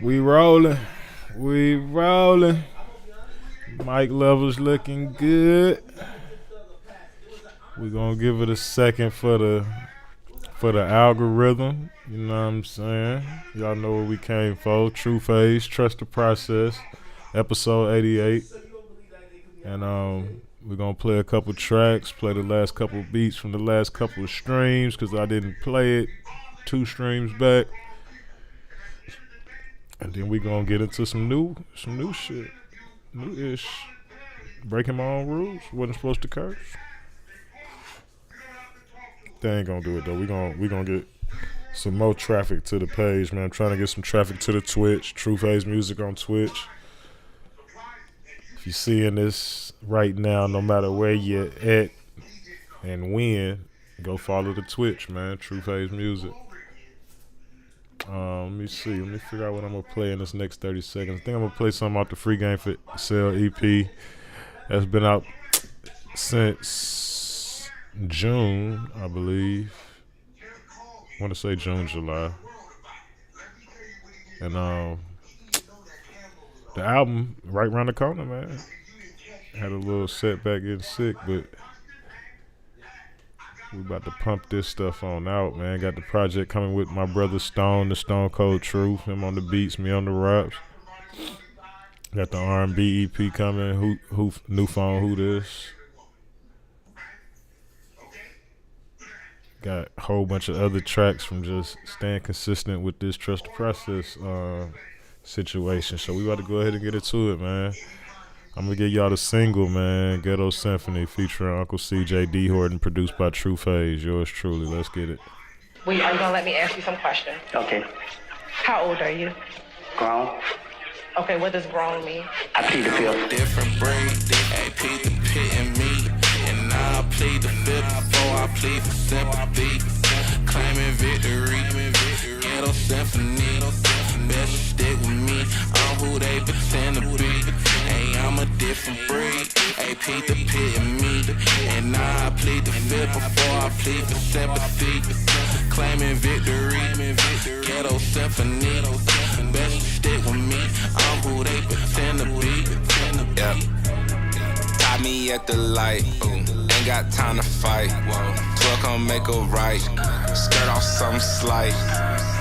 We rolling. We rolling. Mic levels looking good. We're gonna give it a second for the algorithm. You know what I'm saying? Y'all know where we came for. True Phase, Trust the Process, episode 88. And we're gonna play a couple tracks, play the last couple beats from the last couple of streams, cause I didn't play it 2 streams back. And then we gonna get into some new shit. New-ish. Breaking my own rules. Wasn't supposed to curse. They ain't gonna do it though. We gonna get some more traffic to the page, man. I'm trying to get some traffic to the Twitch. True Phase Music on Twitch. If you're seeing this right now, no matter where you're at and when, go follow the Twitch, man. True Phase Music. Let me see. Let me figure out what I'm gonna play in this next 30 seconds. I think I'm gonna play something out the Free Game for Sale EP that's been out since June, I believe. I want to say June, July. And the album right around the corner, man. Had a little setback getting sick, but we about to pump this stuff on out, man. Got the project coming with my brother Stone, the Stone Cold Truth. Him on the beats, me on the raps. Got the R&B EP coming. Who New Phone, Who This. Got a whole bunch of other tracks from just staying consistent with this Trust the Process situation. So we about to go ahead and get into it, man. I'm gonna get y'all the single, man. Ghetto Symphony featuring Uncle CJ D Horton, produced by True Phase. Yours truly. Let's get it. Are you gonna let me ask you some questions? Okay. How old are you? Grown. Okay, what does grown mean? I plead the fifth. Different breed, they plead the pit in me. And now I plead the fifth before I plead for sympathy. Claiming victory, Ghetto Symphony. Best stick with me, I'm who they pretend to be. Hey, I'm a different breed, they plead the pit in me. And now I plead the fifth before I plead for sympathy. Claiming victory, Ghetto Symphony. Best stick with me, I'm who they pretend to be. Yep. Tie me at the light, ain't got time to fight. 12 gon' make a right, skirt off something slight.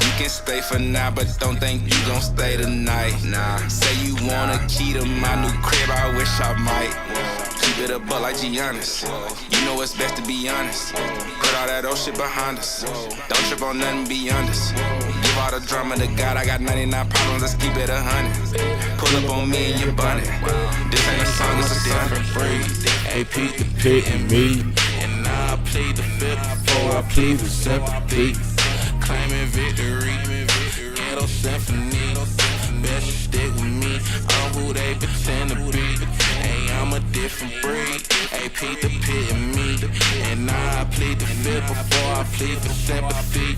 You can stay for now, but don't think you gon' stay tonight. Nah, say you want a key to my new crib, I wish I might. Keep it a buck like Giannis. You know it's best to be honest. Put all that old shit behind us. Don't trip on nothing, be honest. Give all the drama to God, I got 99 problems, let's keep it 100. Pull up on me and you bun it. This ain't a song, it's a different breed. They peep the pit in me. And now I plead the fifth before I plead for sympathy. Claiming victory, Ghetto Symphony. Best stick with me, I'm who they pretend to be. Hey, I'm a different breed, they peep the pit in me. And now I plead the fifth before I plead for sympathy.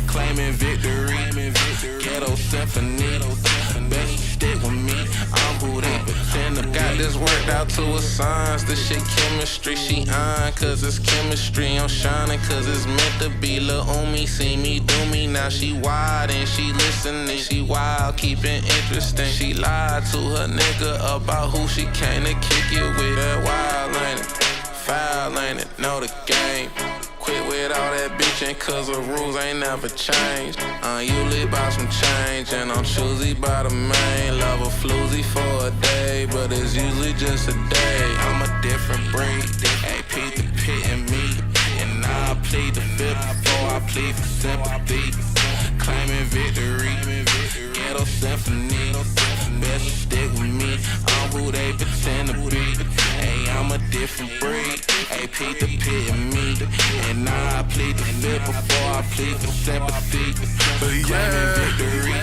Claiming victory, Ghetto Symphony. Best stick with me, I'm who they pretend to be. Got this worked out to a science, this shit chemistry. She on, cause it's chemistry. I'm shining cause it's meant to be. Lil' Umi see me do me, now she wild and she listening. She wild, keeping interesting. She lied to her nigga about who she came to kick it with. That wild ain't it, foul ain't it, know the game. Quit with all that bitchin' cause the rules ain't never changed. You live by some change and I'm choosy by the main. Love a floozy for a day, but it's usually just a day. I'm a different breed, they peep the pit in me. And now I plead the fifth before I plead for sympathy. Claiming victory, Ghetto Symphony. Best stick with me, I'm who they pretend to be. Hey, I'm a different breed, they peep the pit in me. And now I plead the fifth before I plead for sympathy. Claiming victory,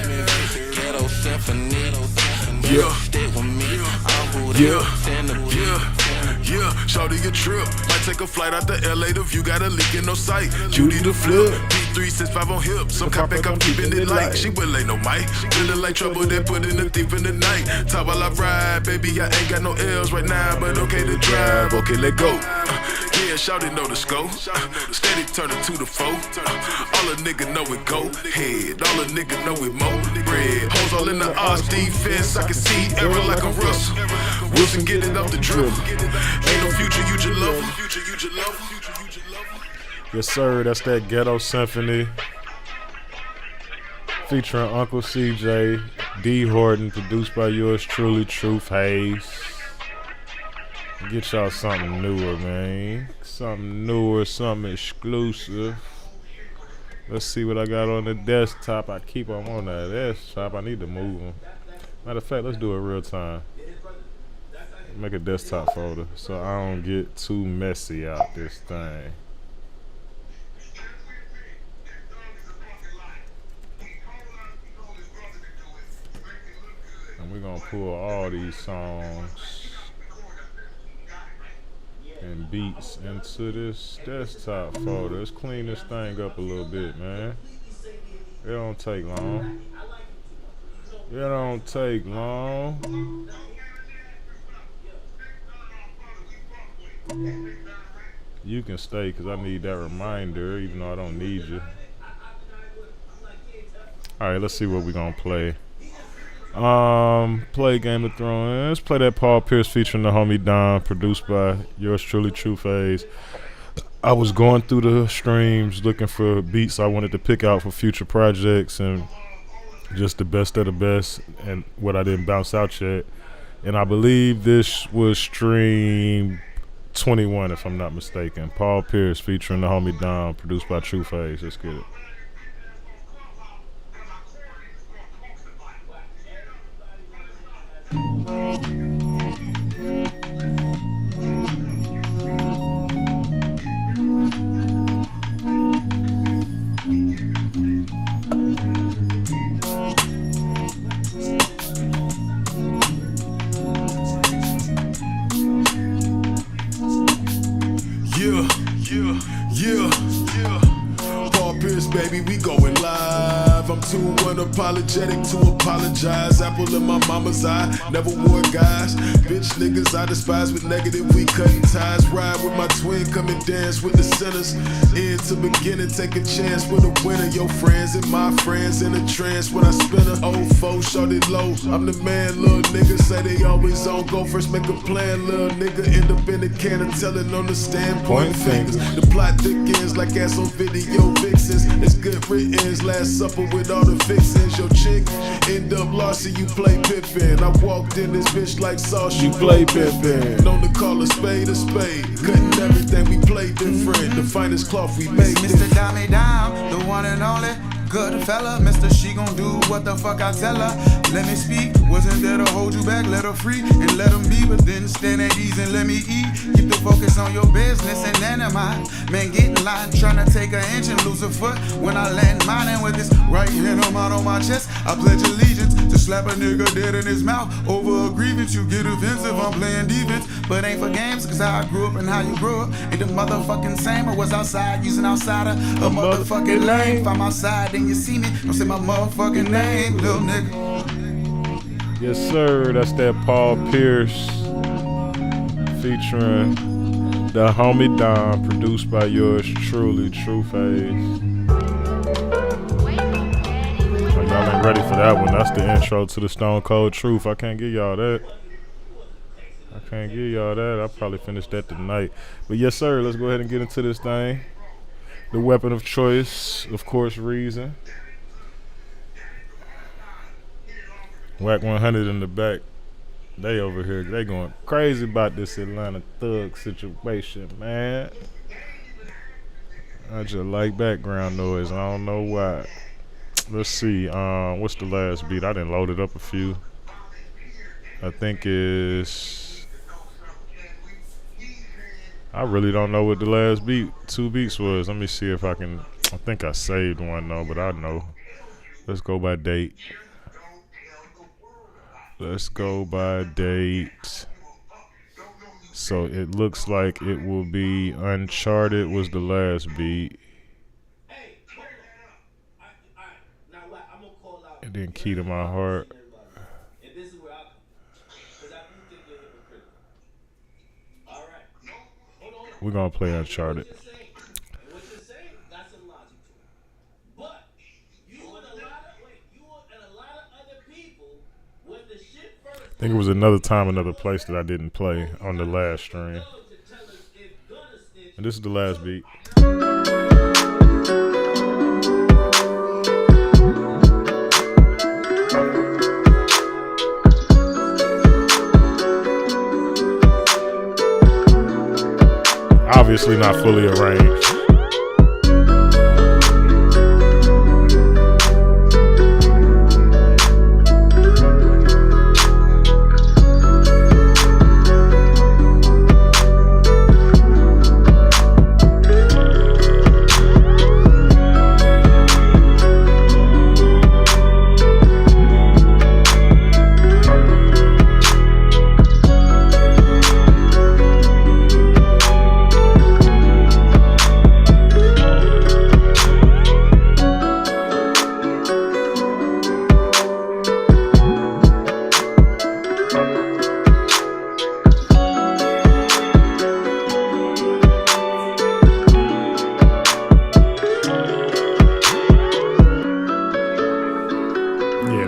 Ghetto Symphony. Best stick with me, I'm who they pretend to be. Yeah, shawty a trip. Might take a flight out to LA, the view got a leak in no sight. Judy the flip, P365 on hip. Some cop back, I'm keeping it light. She will ain't no mic. Feeling like trouble, they put in the thief in the night. Top while I ride, baby, I ain't got no L's right now, but okay to drive, okay, let go. Yeah, shawty know the scope. Steady turning to the foe. All a nigga know it go head. All a nigga know it mo bread. Hoes all in the odds defense. I can see error like a Russell. Wilson get it off the dribble. Ain't no future, you just love him. Yes, sir. That's that Ghetto Symphony featuring Uncle CJ, D Horton, produced by yours truly, Truth Hayes. Get y'all something newer, man. Something newer, something exclusive. Let's see what I got on the desktop. I keep them on that desktop. I need to move them. Matter of fact, let's do it real time. Make a desktop folder so I don't get too messy out this thing. And we're gonna pull all these songs and beats into this desktop folder. Let's clean this thing up a little bit, man. It don't take long. It don't take long. You can stay because I need that reminder, even though I don't need you. Alright, let's see what we're gonna play. Play Game of Thrones. Let's play that Paul Pierce featuring the homie Don, produced by yours truly, Truth Hayes. I was going through the streams looking for beats I wanted to pick out for future projects and just the best of the best and what I didn't bounce out yet. And I believe this was stream 21, if I'm not mistaken. Paul Pierce featuring the homie Don, produced by Truth Hayes. Let's get it. Paul Pierce, baby, we going live. I'm too unapologetic to apologize. Apple in my mama's eye, never wore guys. Bitch niggas I despise with negative, we cutting ties. Ride with my twin, come and dance with the sinners. End to beginning, take a chance with a winner. Your friends and my friends in a trance when I spin a old foe, short it low. I'm the man, little niggas say they always on go. First make a plan, little nigga, end up in the can and telling on the stand, point fingers. The plot thickens like ass on video vixens. It's good writtens, last supper with all the fixins. Your chick end up lost and you play Pippin. I walked in this bitch like sauce, you play Pippin. Known to call a spade, cutting everything, we play different. The finest cloth we make. Mr. Dial Me Down, the one and only good fella. Mister, she gon' do what the fuck I tell her. Let me speak, wasn't there to hold you back. Let her free and let them be, but then stand at ease and let me eat. Keep the focus on your business and then am I. Man, get in line, tryna take an inch and lose a foot. When I land mine and with this right hand on my chest, I pledge allegiance to slap a nigga dead in his mouth. Over a grievance, you get offensive, I'm playing defense. But ain't for games, cause how I grew up and how you grew up ain't the motherfucking same. I was outside using outsider, a motherfucking lane. If I'm outside, then you see me, don't say my motherfucking name, little nigga. Yes, sir. That's that Paul Pierce featuring the homie Don, produced by yours truly, Truth Hayes. So y'all ain't ready for that one. That's the intro to the Stone Cold Truth. I can't give y'all that. I'll probably finish that tonight. But yes, sir. Let's go ahead and get into this thing. The weapon of choice, of course, Reason. Whack 100 in the back. They over here, they going crazy about this Atlanta thug situation, man. I just like background noise. I don't know why. Let's see. What's the last beat? I didn't load it up a few. I think is. I really don't know what the last beat, 2 beats was. Let me see if I can. I think I saved one though, but I know. Let's go by date. So it looks like it will be Uncharted was the last beat. And then Key to My Heart. We're gonna play Uncharted. I think it was another time, another place that I didn't play on the last stream. And this is the last beat. Obviously not fully arranged.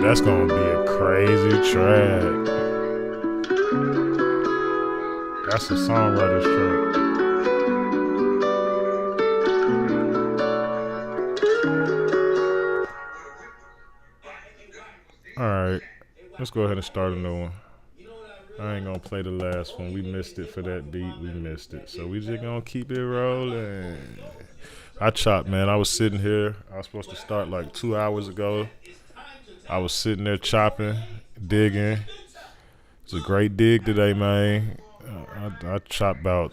That's gonna be a crazy track. That's a songwriter's track. Alright, let's go ahead and start a new one. I ain't gonna play the last one. We missed it for that beat. We missed it. So we just gonna keep it rolling. I chopped, man. I was sitting here. I was supposed to start like 2 hours ago. I was sitting there chopping, digging. It's a great dig today, man. I chopped about,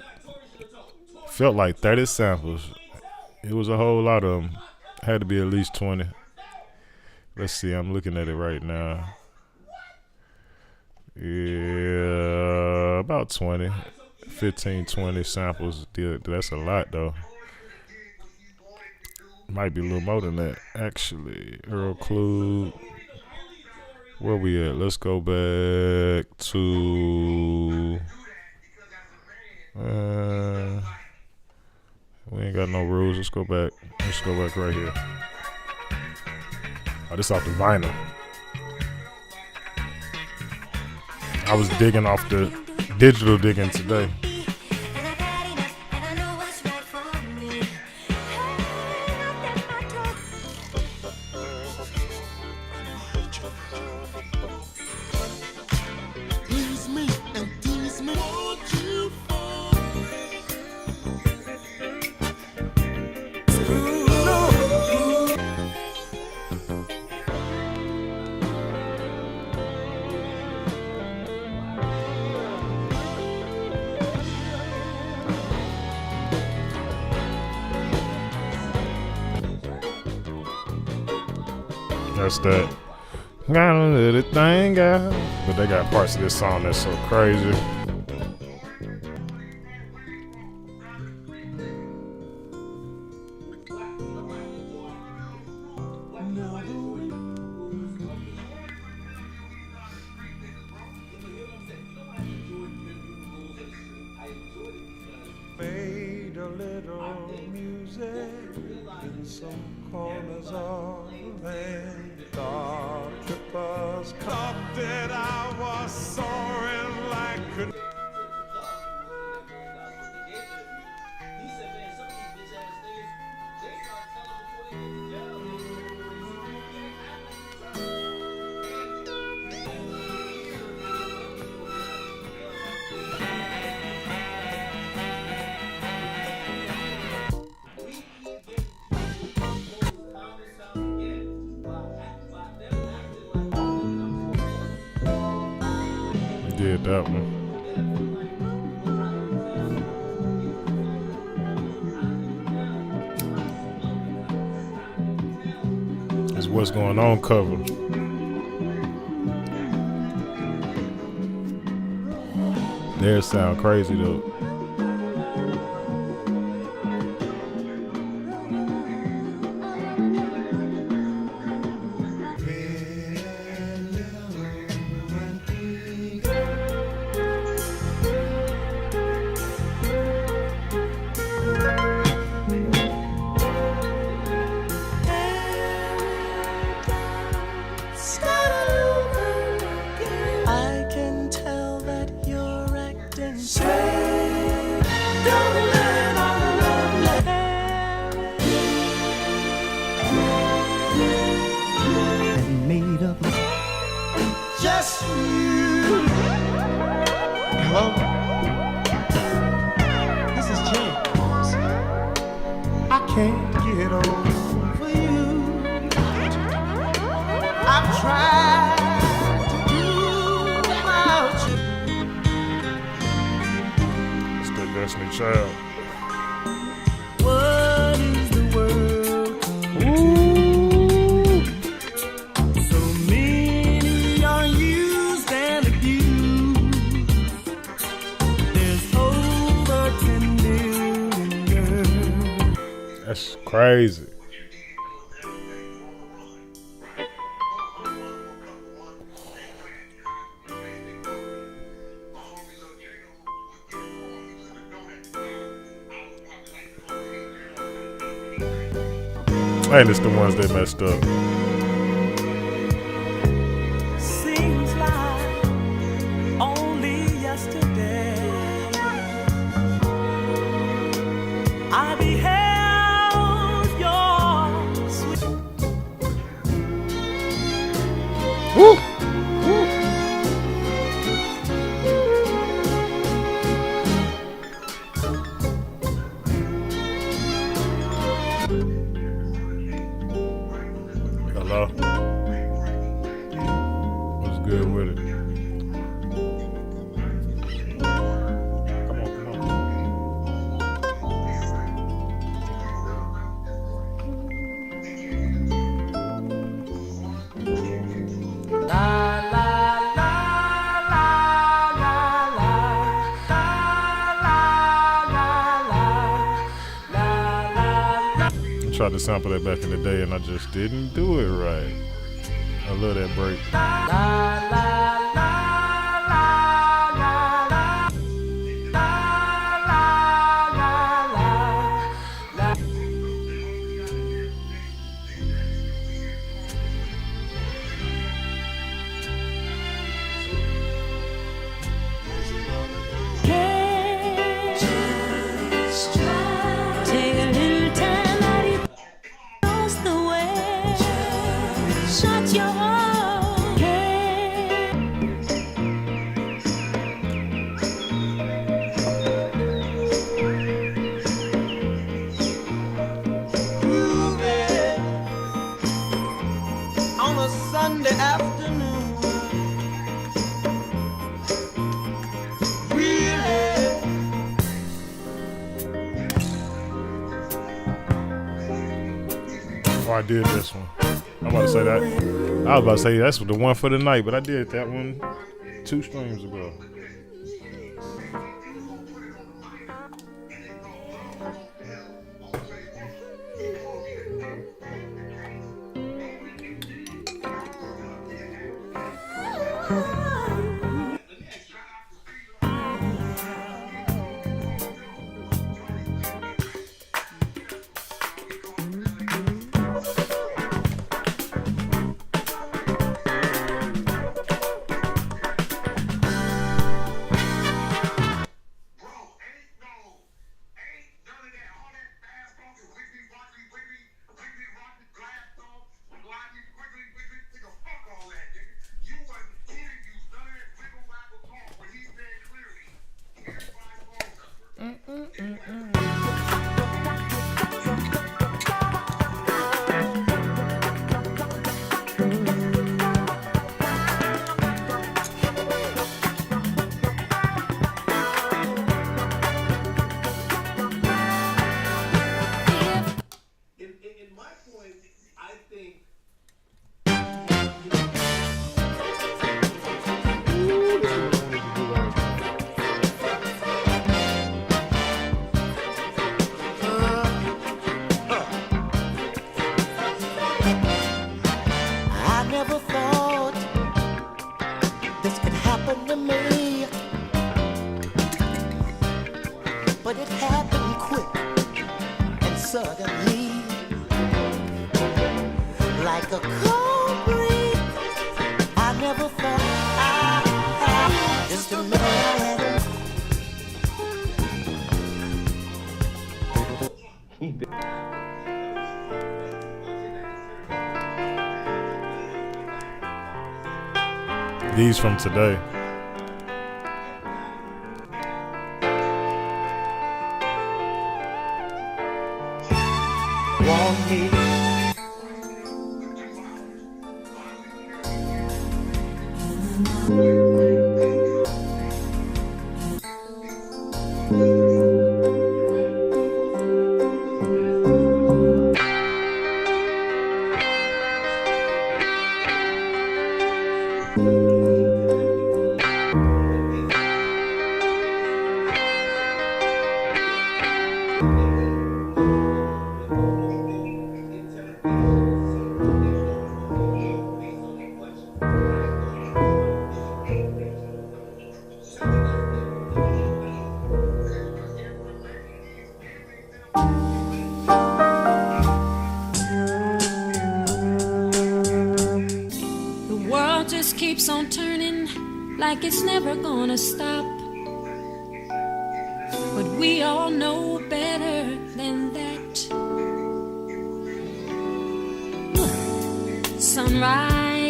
felt like 30 samples. It was a whole lot of them. Had to be at least 20. Let's see, I'm looking at it right now. Yeah, about 20. 15, 20 samples. That's a lot, though. Might be a little more than that, actually. Earl Clue. Where we at? Let's go back to... we ain't got no rules. Let's go back. Let's go back right here. Oh, this off the vinyl. I was digging off the digital digging today. That's that. Gotta let it thing out. But they got parts of this song that's so crazy. Made a little music in some corners of the land. Star trippers thought that I was soaring like a... Did that one. It's What's Going On cover. Theirs sound crazy though. I can tell that you're acting strange. Don't let our love and made up just for you. Hello, this is James. I can't get over you. I've tried. It's that Destiny Child. What is the world coming? So many are used and abused. There's over 10 million girls. That's crazy. And it's the ones that messed up. Seems like only yesterday I beheld your sweet. Woo! Hello. What's good with it? Come on. I tried to sample that back in the day and I just didn't do it right. I love that break. Take a little time out of lost the way. Shut your head. Groovy on a Sunday afternoon. Really? Oh, I did this one. I'm about to say that. I was about to say that's the one for the night, but I did that one 2 streams ago. You wasn't kidding, you never felt. Just a minute I had. These from today. Want me. Just keeps on turning like it's never gonna stop. But we all know better than that. Sunrise,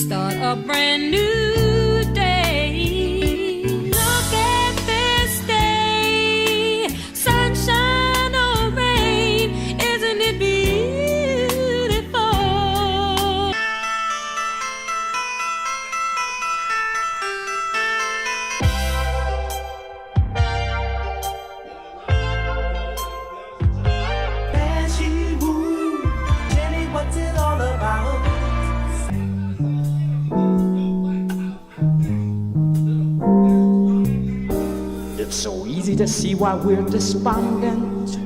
start a brand new day. Look at this day, sunshine or rain, isn't it beautiful? It's so easy to see why we're despondent.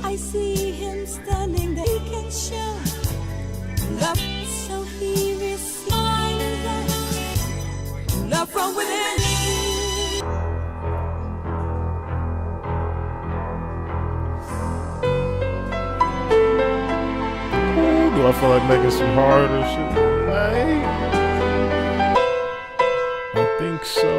I see him standing there, he can show love, so he receives love from within. Ooh, do I feel like making some harder shit? Hey. I think so.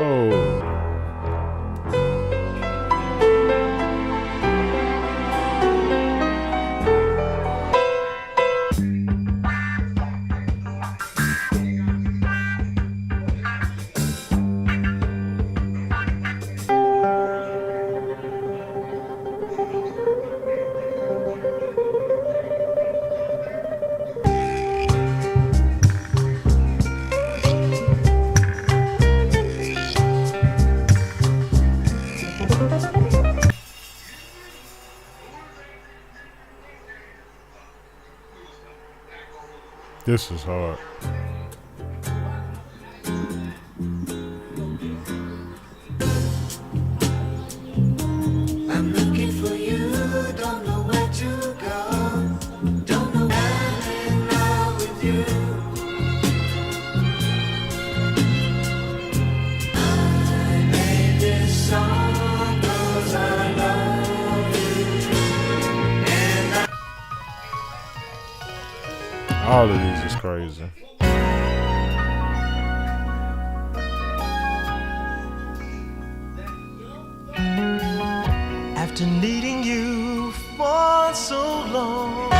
This is hard. I'm looking for you, don't know where to go, don't know where I'm in love with you. I made this song 'cause I love you. And All of these is crazy. after needing you for so long.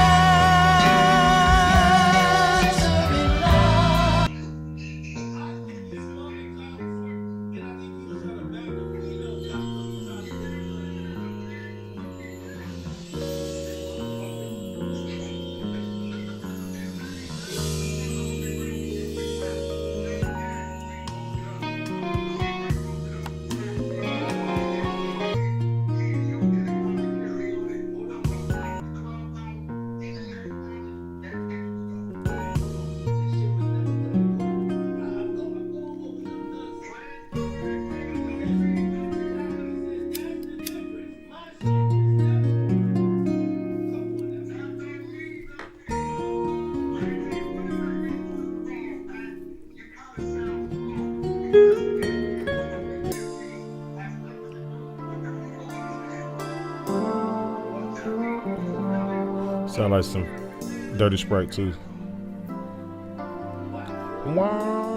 Sound like some Dirty Sprite too. Wow.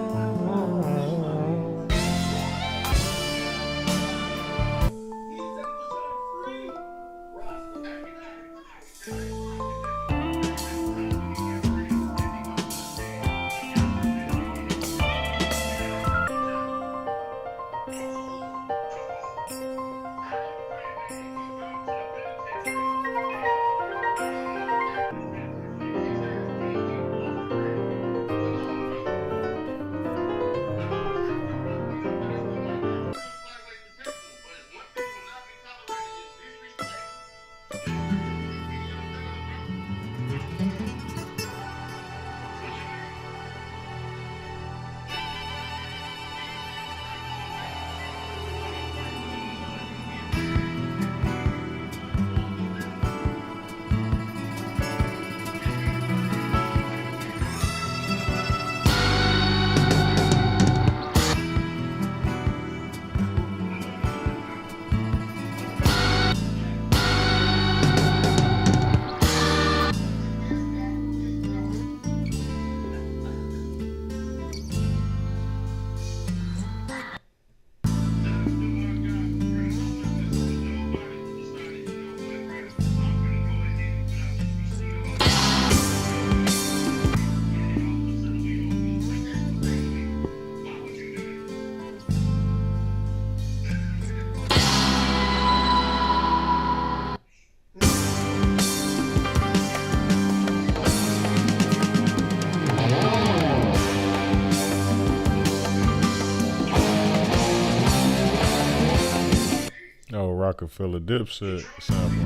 Oh, Rockefeller Dipset sample.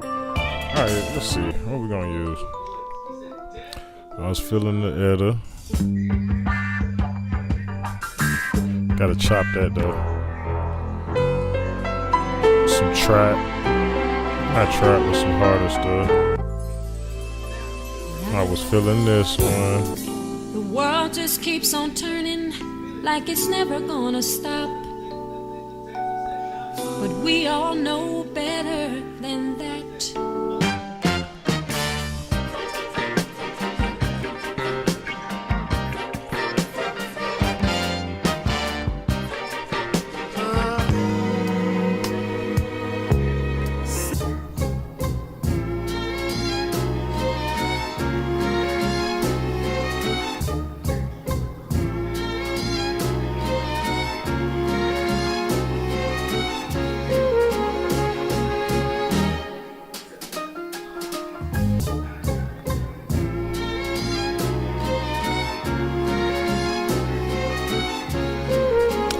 Alright, let's see. What we gonna use? I was feeling the Edda. Gotta chop that though. Some trap. Not trap, but some harder stuff. I was feeling this one. The world just keeps on turning like it's never gonna stop. But we all know better than that.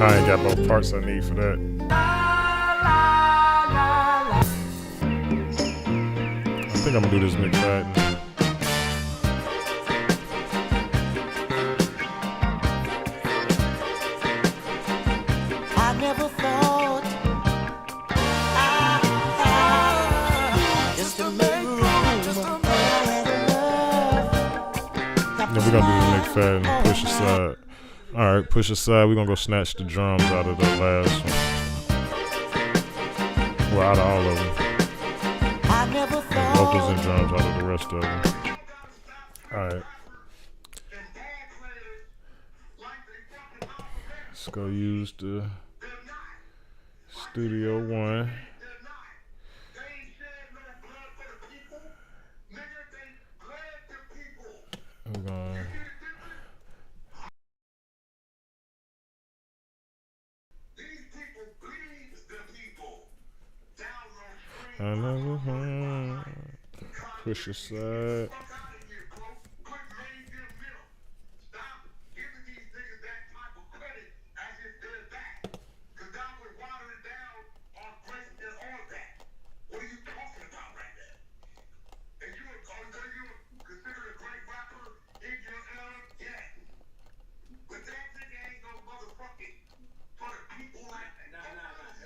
I ain't got both parts I need for that. I think I'm gonna do this McFadden. I never thought just to make room. Then we're gonna do the McFadden push aside. Alright, push aside. We're gonna go snatch the drums out of the last one. Well, out of all of them. And vocals and drums out of the rest of them. Alright. Let's go use the Studio One. We're gonna I never push aside.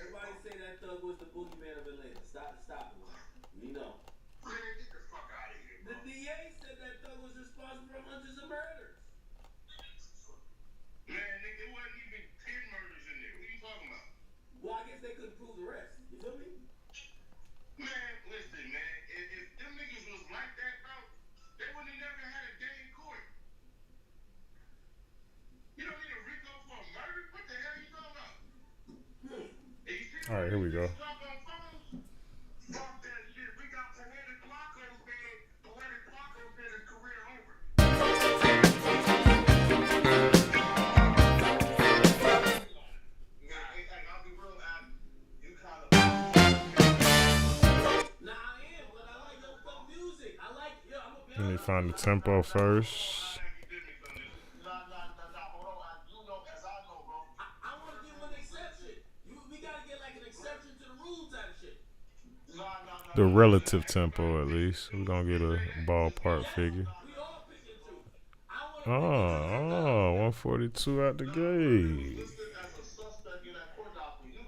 Everybody say that Thug was the boogeyman of Atlanta. Stop it. We know. Man, get the fuck out of here, bro. The DA go. Let me find the tempo first. The relative tempo, at least. We're gonna get a ballpark figure. Oh, 142 out the gate.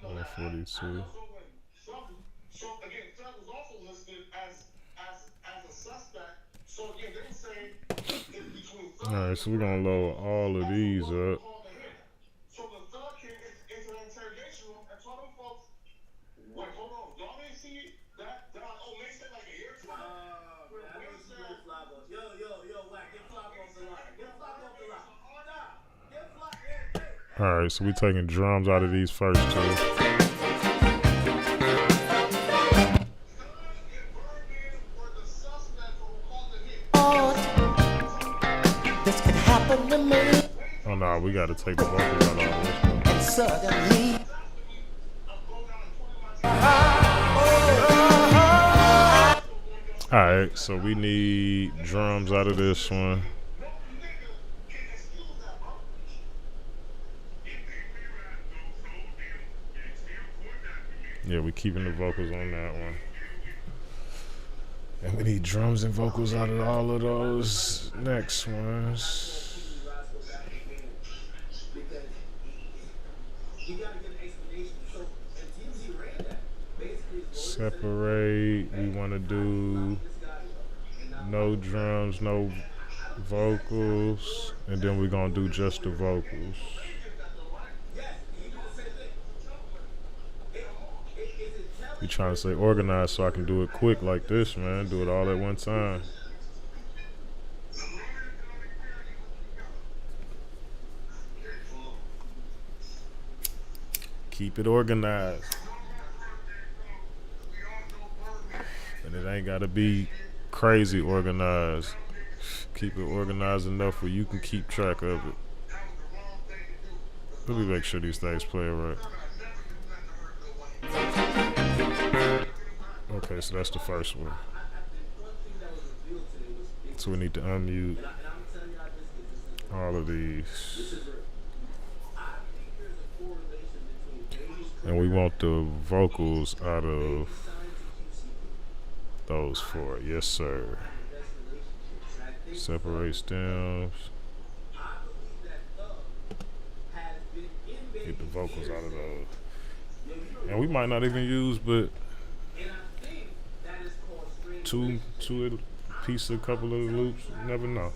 142. Alright, so we're gonna load all of these up. Alright, so we're taking drums out of these first two. This could happen to me. Oh no, we gotta take the vocals out of this one. And suddenly Alright, so we need drums out of this one. Yeah, we're keeping the vocals on that one. And we need drums and vocals out of all of those next ones. Separate. We want to do no drums, no vocals. And then we're going to do just the vocals. We trying to say organized so I can do it quick like this, man. Do it all at one time. Keep it organized. And it ain't gotta be crazy organized. Keep it organized enough where you can keep track of it. Let me make sure these things play right. Okay, so that's the first one. So we need to unmute all of these. And we want the vocals out of those four. Yes, sir. Separate stems. Get the vocals out of those. And we might not even use but two piece a couple of the loops. You never know.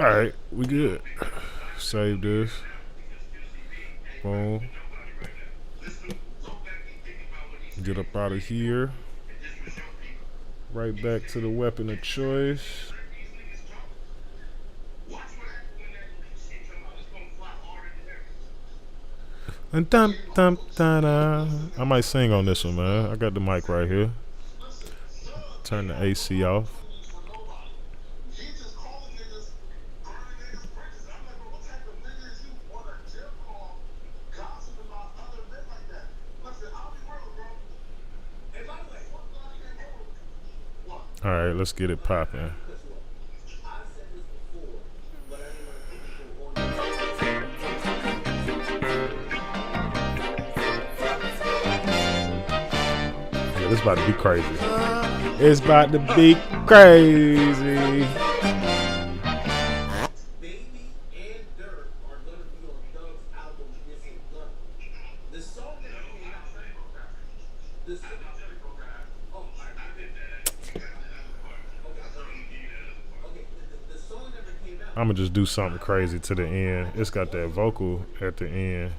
Alright, we good. Save this. Boom. Get up out of here. Right back to the weapon of choice. And dum dum da da. I might sing on this one, man. I got the mic right here. Turn the AC off. All right, let's get it popping. Yeah, this about to be crazy. It's about to be crazy. I'm gonna just do something crazy to the end. It's got that vocal at the end.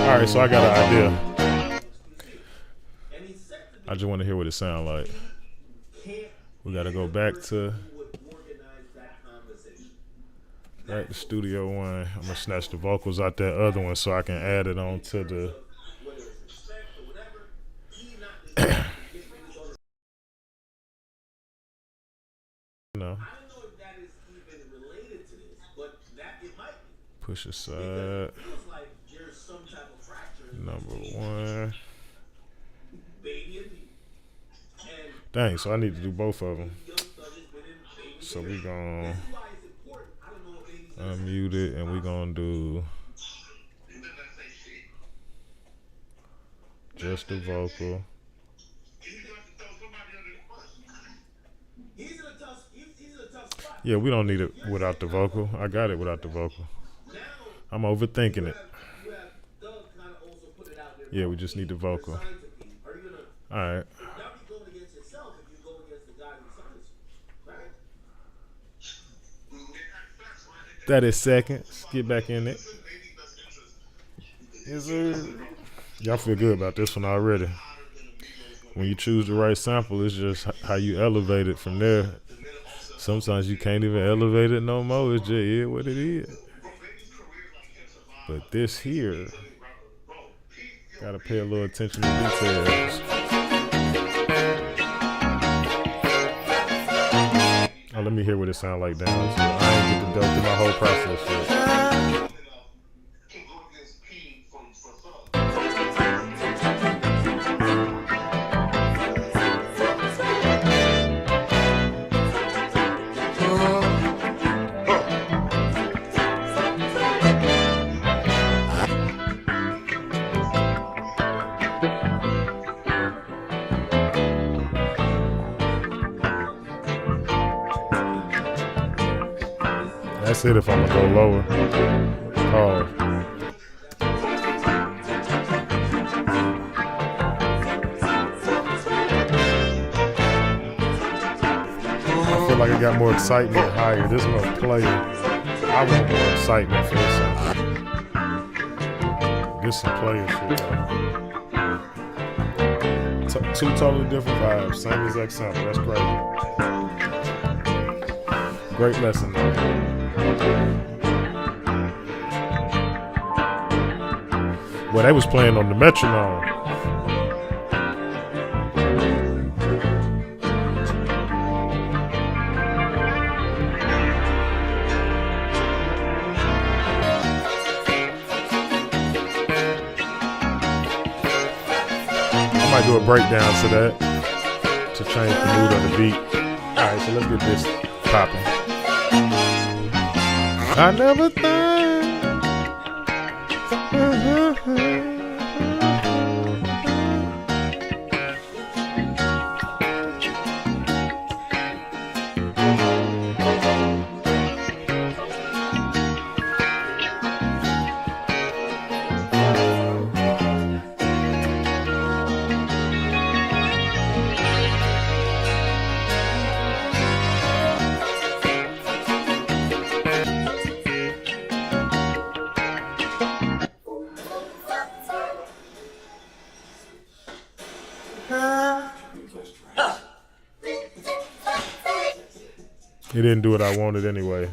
All right, so I got an idea. I just want to hear what it sounds like. We got to go back to Studio One. I'm gonna snatch the vocals out that other one so I can add it on to the. No. Push aside. Number one. Dang, so I need to do both of them. So we gonna unmute it and we gonna do just the vocal. Yeah, we don't need it without the vocal. I got it without the vocal. I'm overthinking it. Yeah, we just need the vocal. All right. 30 seconds. Get back in it. Yes, sir. Y'all feel good about this one already. When you choose the right sample, it's just how you elevate it from there. Sometimes you can't even elevate it no more. It's just what it is. But this here, gotta pay a little attention to details. me hear what it sound like down. So I ain't get to go through my whole process yet. That's it if I'm gonna go lower. Pause. I feel like I got more excitement higher. This one player. I want more excitement for this song. This some player shit though. Two totally different vibes. Same exact sample. That's crazy. Great lesson though. Well, they was playing on the metronome. I might do a breakdown to that to change the mood of the beat. Alright, so let's get this popping. I never thought. It didn't do what I wanted anyway.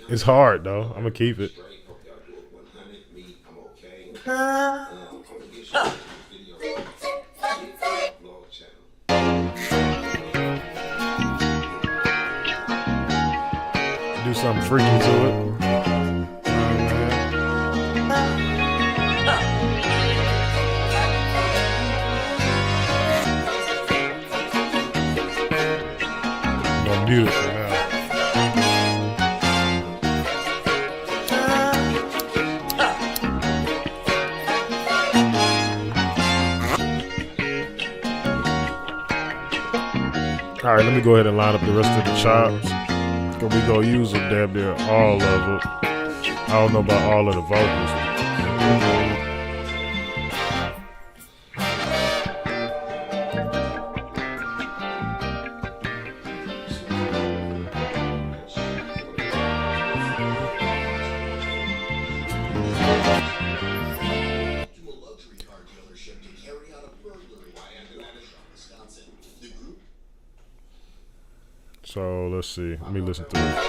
It's hard though. I'm gonna keep it. Do something freaky to it. Beautiful now. All right, let me go ahead and line up the rest of the chops. Cause we gonna use them damn near all of it. I don't know about all of the vocals. So let's see. Let me listen to it.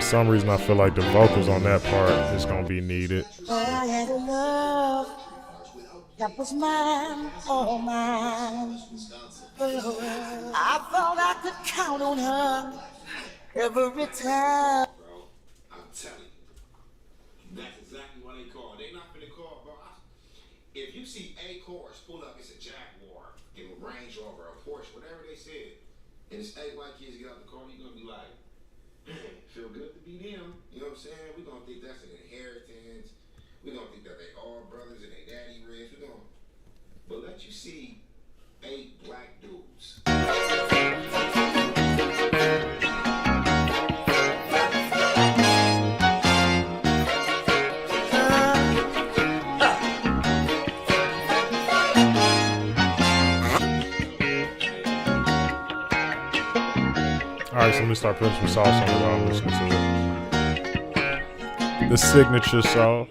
some reason, I feel like the vocals on that part is gonna be needed. I had a love that was mine, all mine. I thought I could count on her every time. I'm telling you, that's exactly what they call. They not finna call, bro. If you see a chorus pull up, it's a Jaguar, give a Range Rover, a Porsche, whatever they said, and it's 8 white kids get out the car, you're gonna be like, feel good to be them. You know what I'm saying? We're gonna think that's an inheritance. We're gonna think that they all brothers and they daddy rich. We're gonna, but let you see 8 black dudes. Alright, so let me start putting some sauce on it while I'm listening to it. The signature sauce.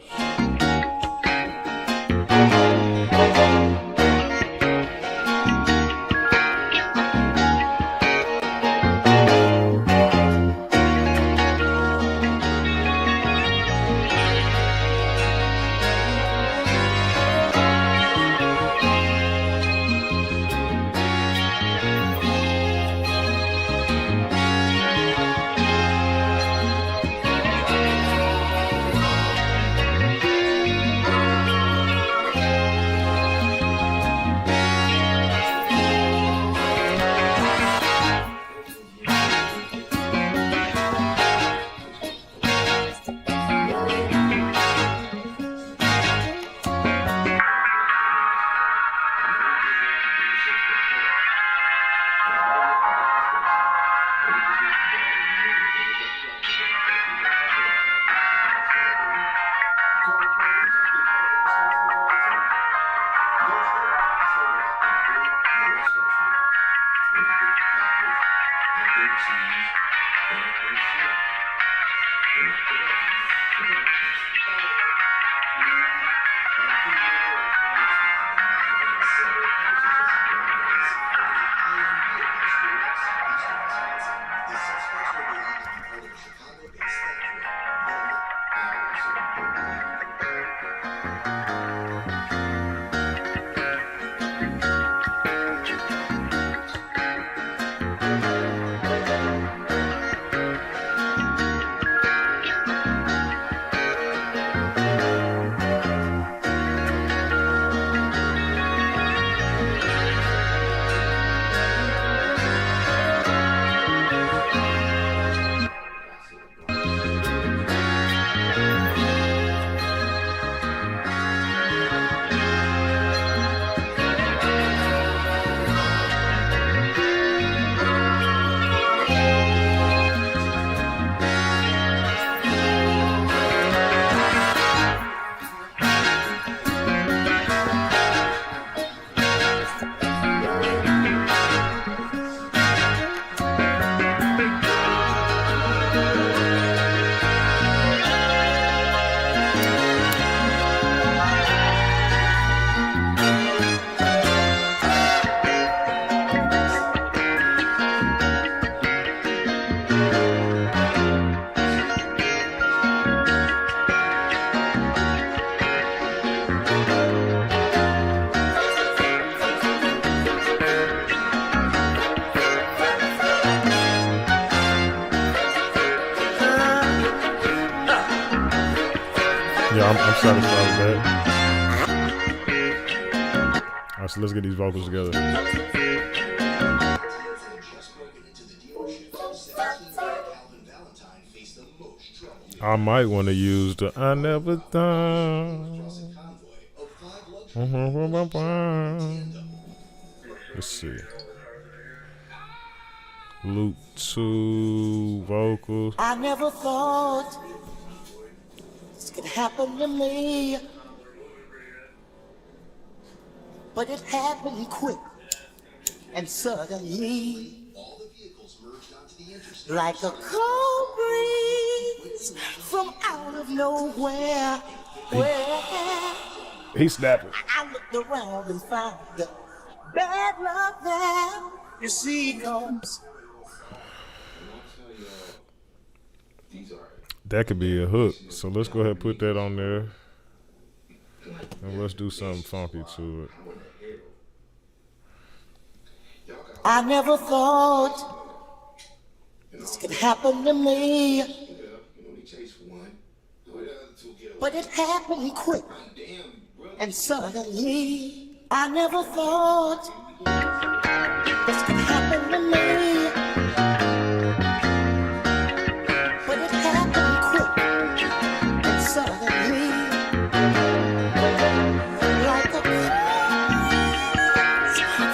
Yeah, I'm satisfied with that. Alright, so let's get these vocals together. I might want to use the I never done. Let's see. Loop 2 vocals. I never thought this could happen to me, but it happened quick and suddenly, like a cold breeze from out of nowhere. Where He's snapping. I looked around and found the bad luck there. You see, comes. These are That could be a hook. So let's go ahead and put that on there. And let's do something funky to it. I never thought this could happen to me, but it happened quick and suddenly. I never thought this could happen to me, but it happened quick and suddenly. Like a breeze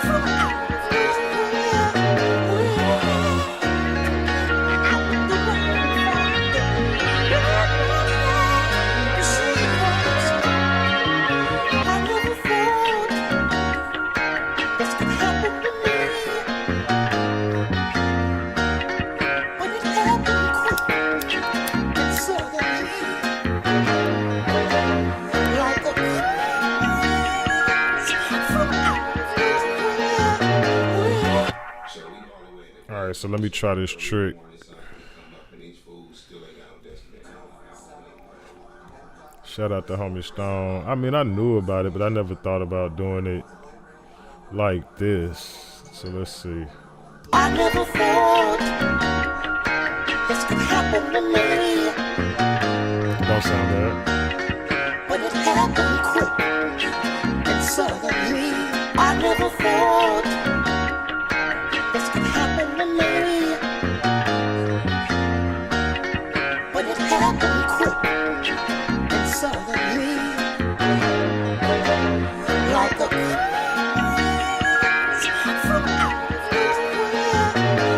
from out of nowhere. Out the I never thought this could happen to me, but it happened quick and suddenly. Like a breeze from out of nowhere. All right, so let me try this trick. Shout out to homie Stone. I mean, I knew about it, but I never thought about doing it like this. So let's see. I never thought this could happen to me, Don't sound bad. but it happened quick and suddenly. I never thought this could happen to me, but it happened quick and suddenly. Like a breeze from out of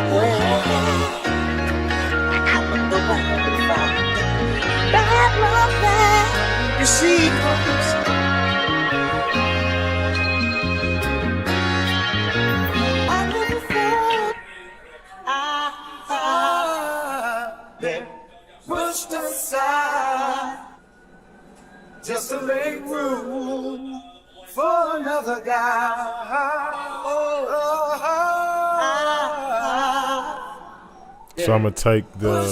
nowhere. Out of the wild, bad love that you see comes. I never thought Been pushed aside just to make room for another guy. So I'm gonna take the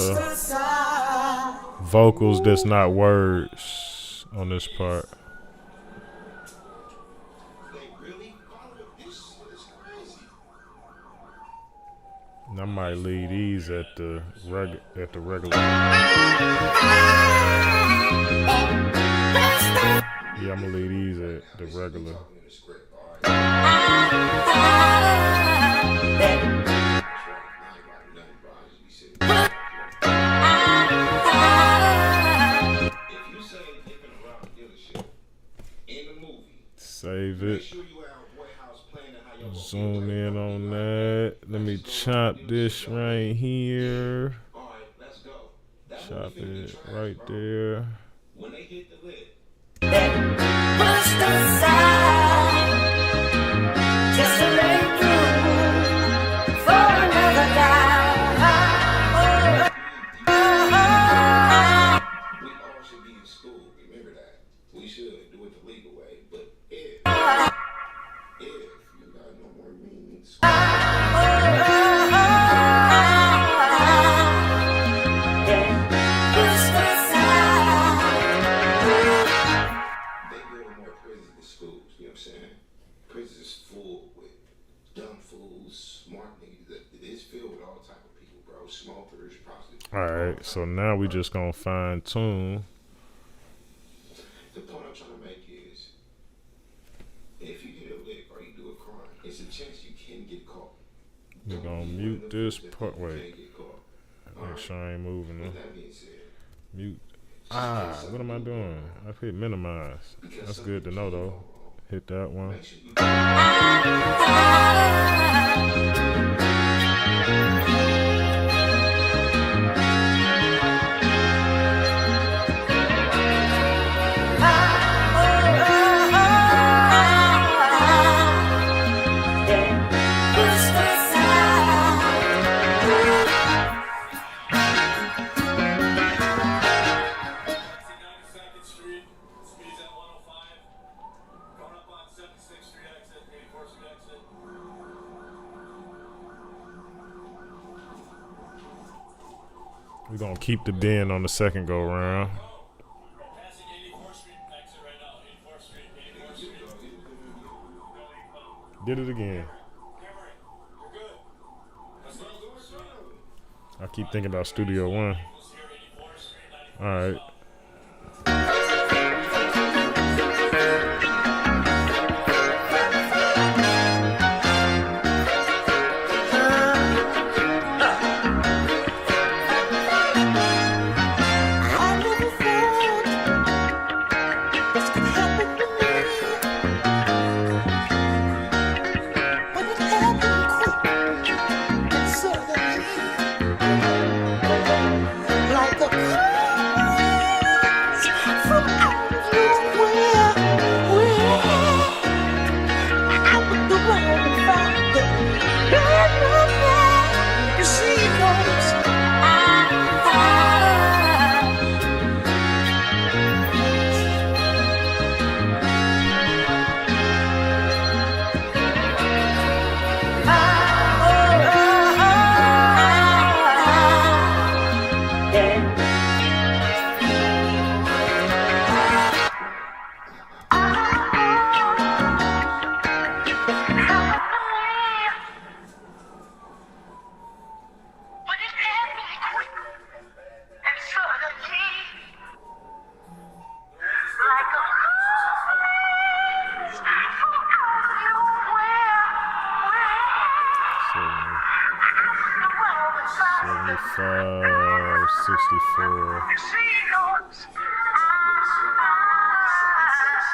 vocals that's not words on this part. And I might leave these at the regular. Yeah, I'm gonna leave these at the regular. Save it. Zoom in on that. Let me chop this right here. Chop it right there. pushed aside just to make room for another guy. We all should be in school. Remember that. We should do it the legal way. But if you got no more means. They build more prisons than schools, you know what I'm saying? Prisons is full with dumb fools, smart niggas. It is filled with all type of people, bro. Smokers, prostitutes. Alright, so now we just gonna fine tune. The point I'm trying to make is, if you get a lick or you do a crime, it's a chance you can get caught. We're gonna mute this part. Wait. Get caught. Make sure I ain't moving With them. that being said, Mute. What am I doing? I hit minimize. That's good to know though. Hit that one. make sure you We're gonna keep the bend on the second go round. Did it again. I keep thinking about Studio One. All right.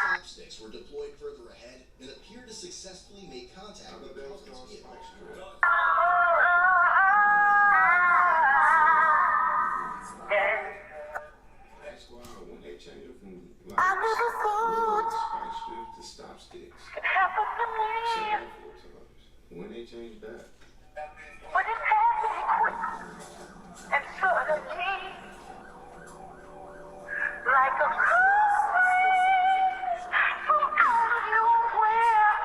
Slapsticks were deployed further ahead and appeared to successfully make contact with Pelton's vehicle. I never thought to stop sticks. it happened to me, When they changed that. but it happened quick and suddenly, like a breeze from out of nowhere.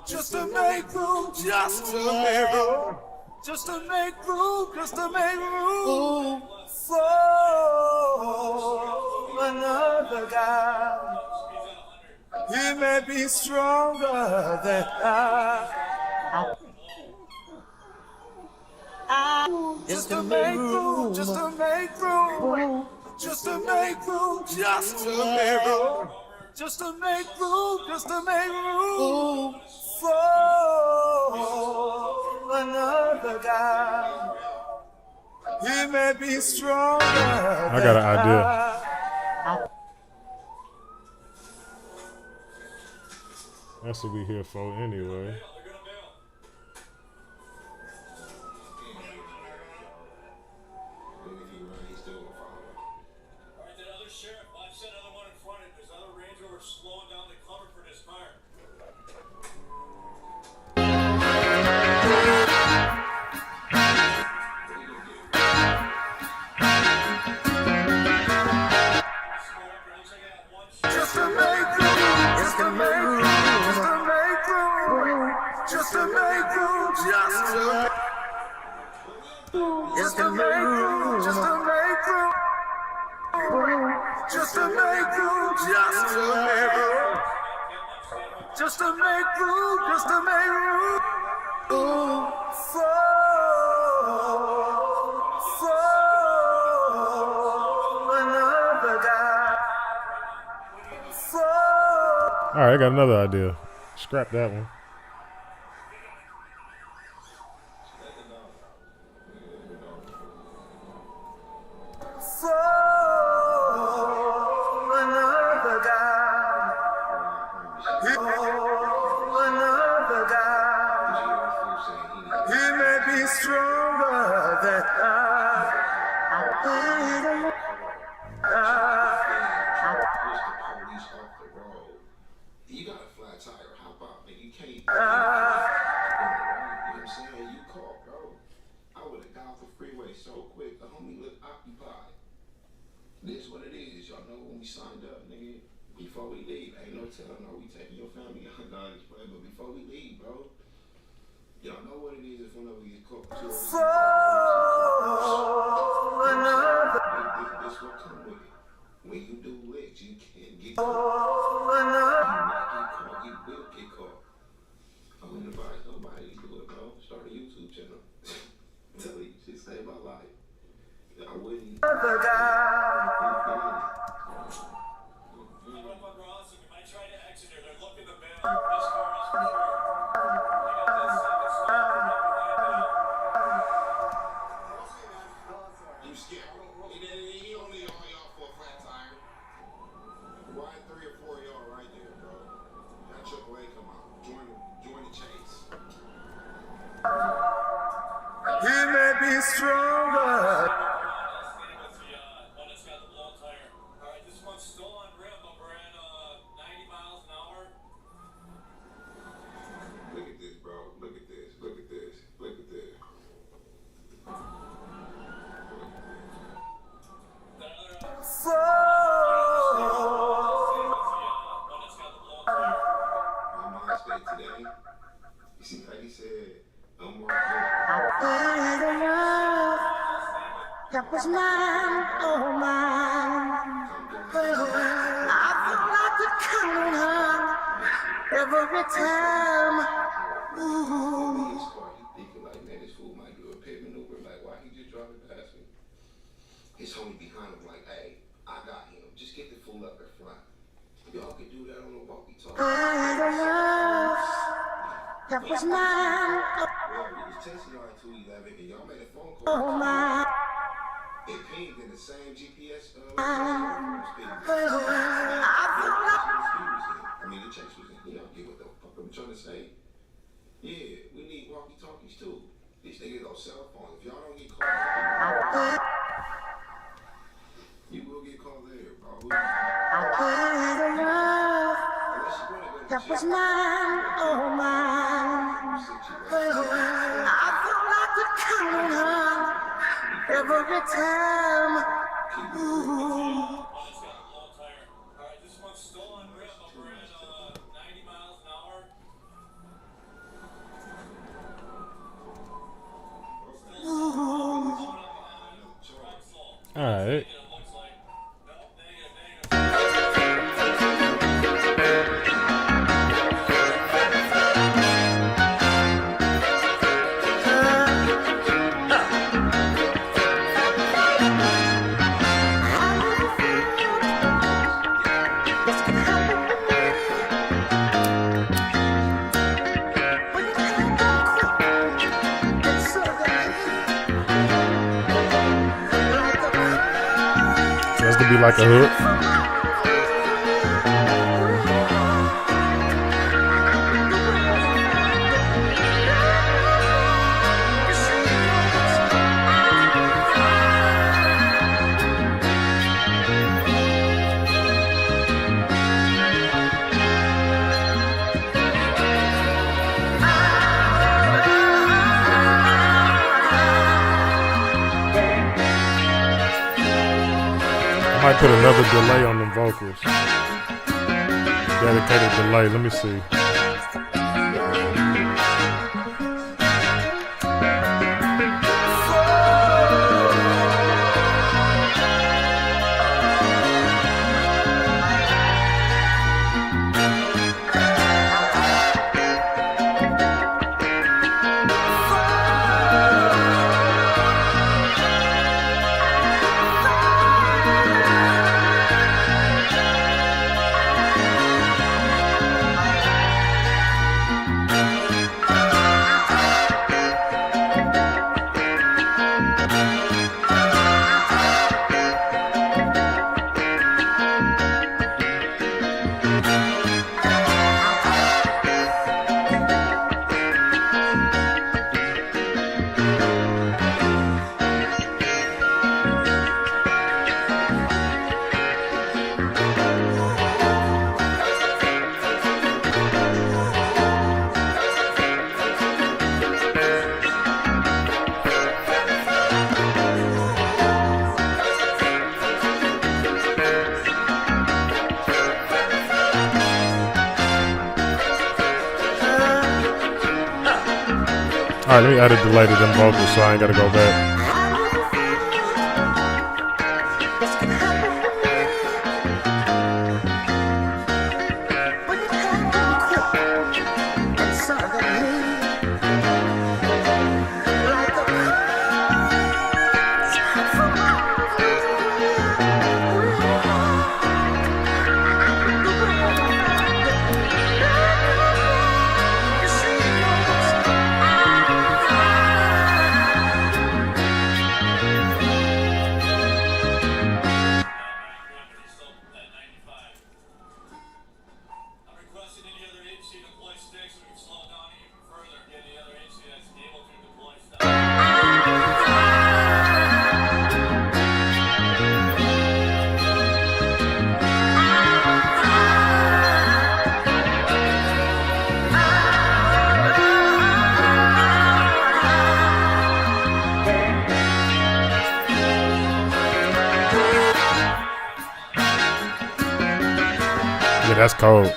Just to make room, just to make room, just to make room, just to make room for another guy. He may be stronger than I. Just to make room, just to make room, just to make room, just to make room, just to make room, just to make room for another guy. He may be stronger. I got an idea. That's what we here for anyway. Just to make room, just to make room, just to make room, just to make room, just to make room, just to make room. For another guy. All right, I got another idea. Scrap that one. You got a flat tire, hop out, nigga. You can't. You know what I'm saying? You caught, bro. I would have got off the freeway so quick. The homie looked occupied. This what it is. Y'all know when we signed up, nigga. Before we leave, ain't no telling. No, we taking your family out of this play, but before we leave, bro, y'all know what it is if one of you get caught. This what come with it. When you do licks, you can't get caught. You will get caught. I wouldn't advise nobody to do it, bro. Start a YouTube channel. Tell you, shit saved my life. I wouldn't. You scared? He only on y'all for a flat tire. Why 3 or 4 of y'all right there, bro? That AAA come out. Join the chase. He may be stronger. Look at this, bro. Look at this. Look at this. Look at this. My mind state today. You see, like he said, I'm more That was mine, oh mine. I thought I could count on her every time. Ooh. He thinking like, man, this fool might do a pit maneuver. Like, why he just drove it past me? His homie behind him like, hey, I got him. Just get the fool up in front. Y'all can do that on the walkie-talkie. That was mine. Well, we was testing y'all at 211 and y'all made a phone call. Oh my. It pinged in the same GPS speed. I mean, the chase was in. Y'all get what the fuck I'm trying to say. Yeah, we need walkie-talkies too. These niggas on cell phones. If y'all don't get called, you will get called later, bro. That was mine, oh mine. I thought I could count on her every time. Ooh. All right. That's gonna be like a hook. I might put another delay on them vocals. Dedicated delay. Let me see. All right, let me add a delay to them vocals so I ain't gotta go back. Yeah, that's cold.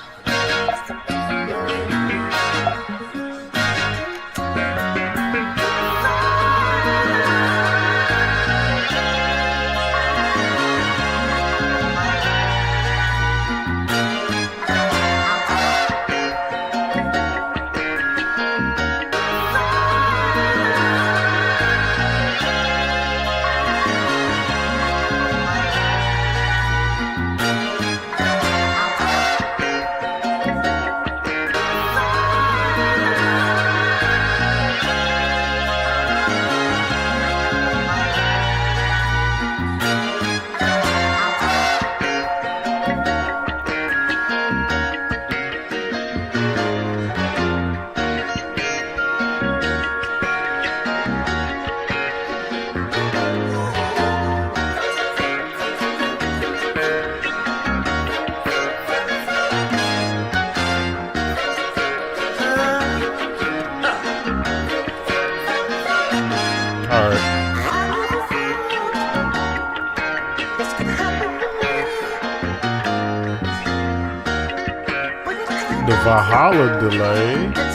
The Valhalla delay.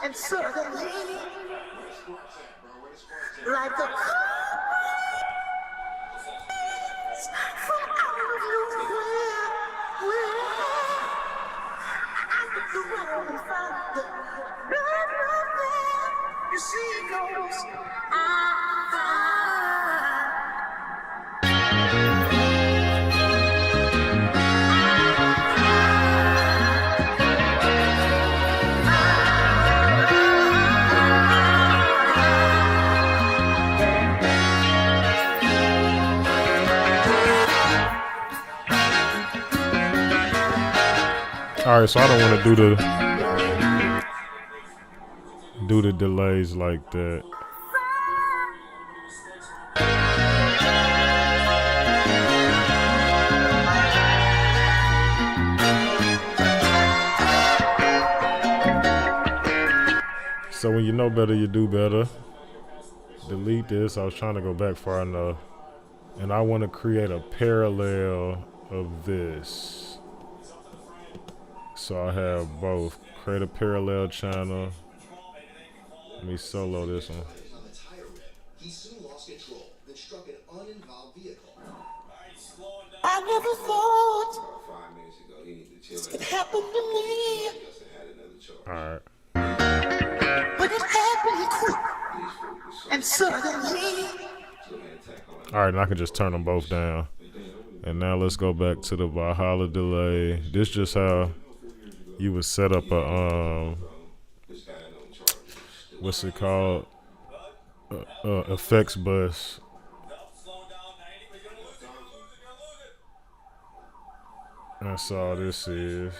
And suddenly, like a from out of nowhere, I looked around and found the blood there. You see, it goes, All right, so I don't want to do the delays like that. So when you know better, you do better. Delete this. I was trying to go back far enough, and I want to create a parallel of this. So I have both. Create a parallel channel. Let me solo this one. He soon lost control, then struck an uninvolved vehicle. I never thought this could happen to me. Alright. But it happened quick. And suddenly. Alright, and I can just turn them both down. And now let's go back to the Valhalla delay. This just how you would set up a what's it called? Effects bus. That's all this is.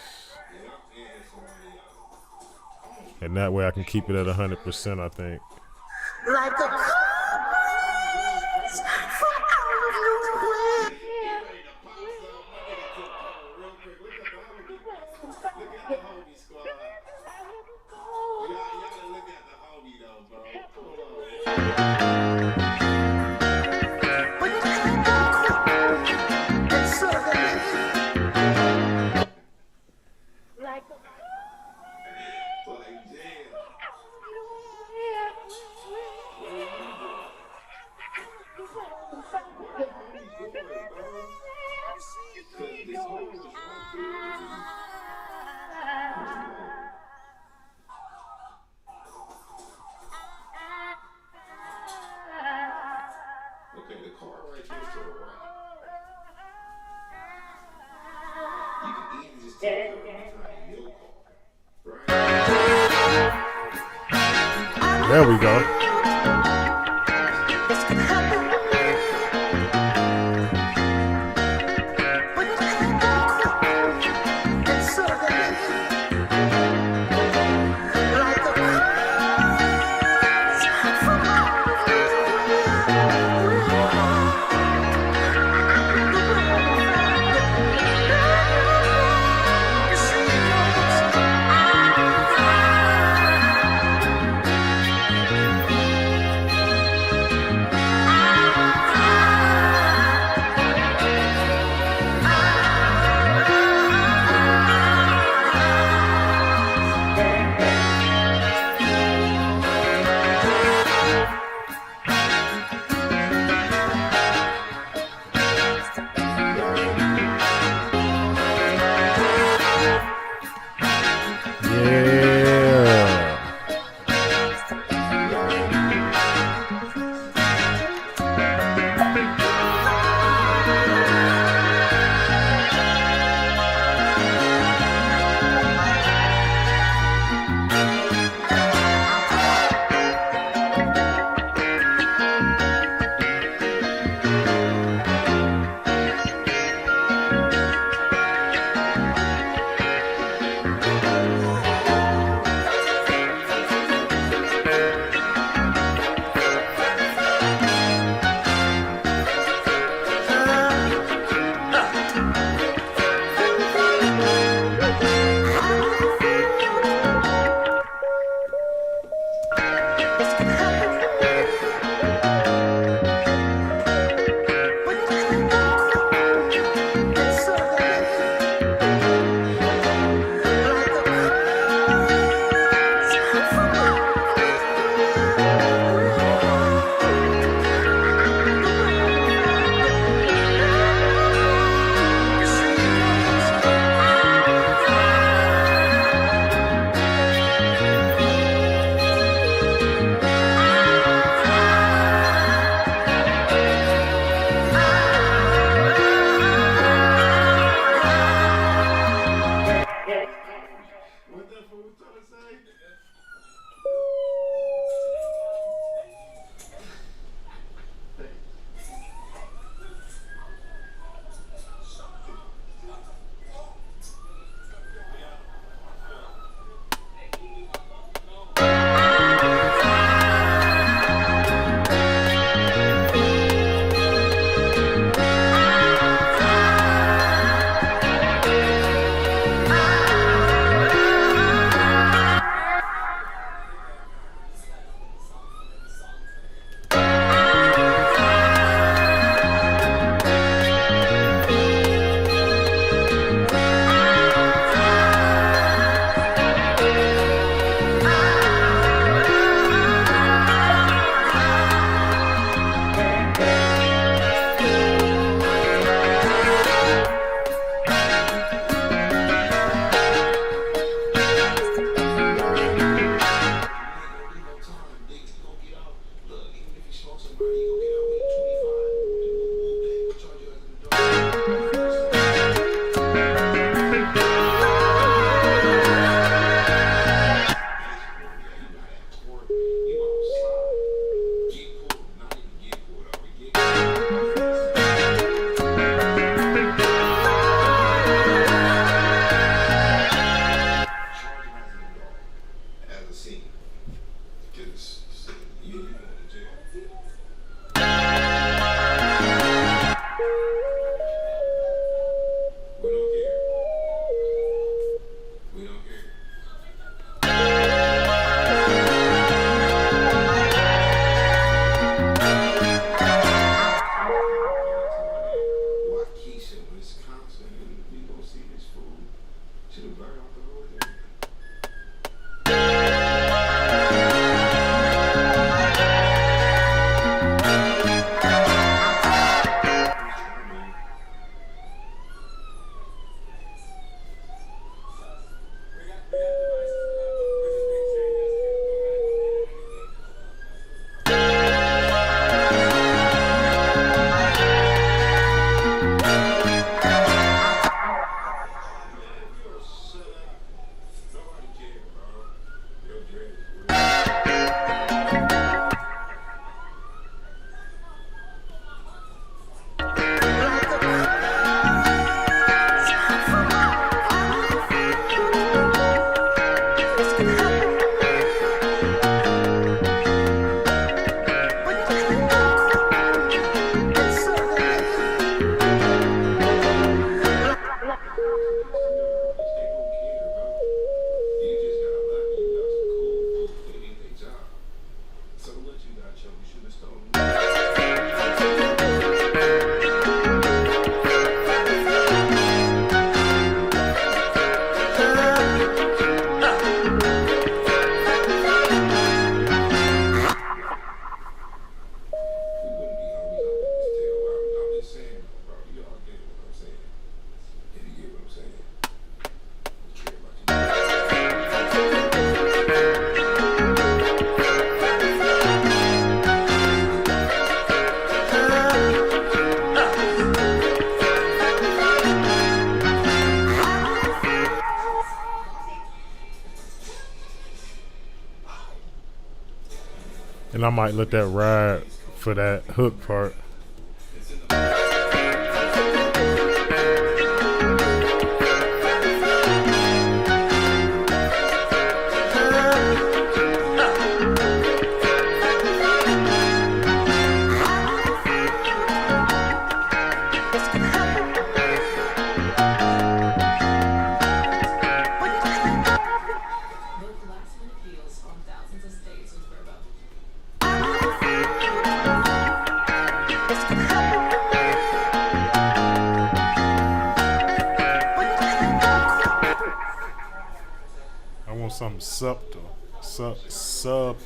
And that way I can keep it at 100%, I think. Like a cause from out of nowhere. Okay, the car right here to the right. You can easily just take it behind your car, right? There we go. And I might let that ride for that hook part. I want something subtle. Subtle.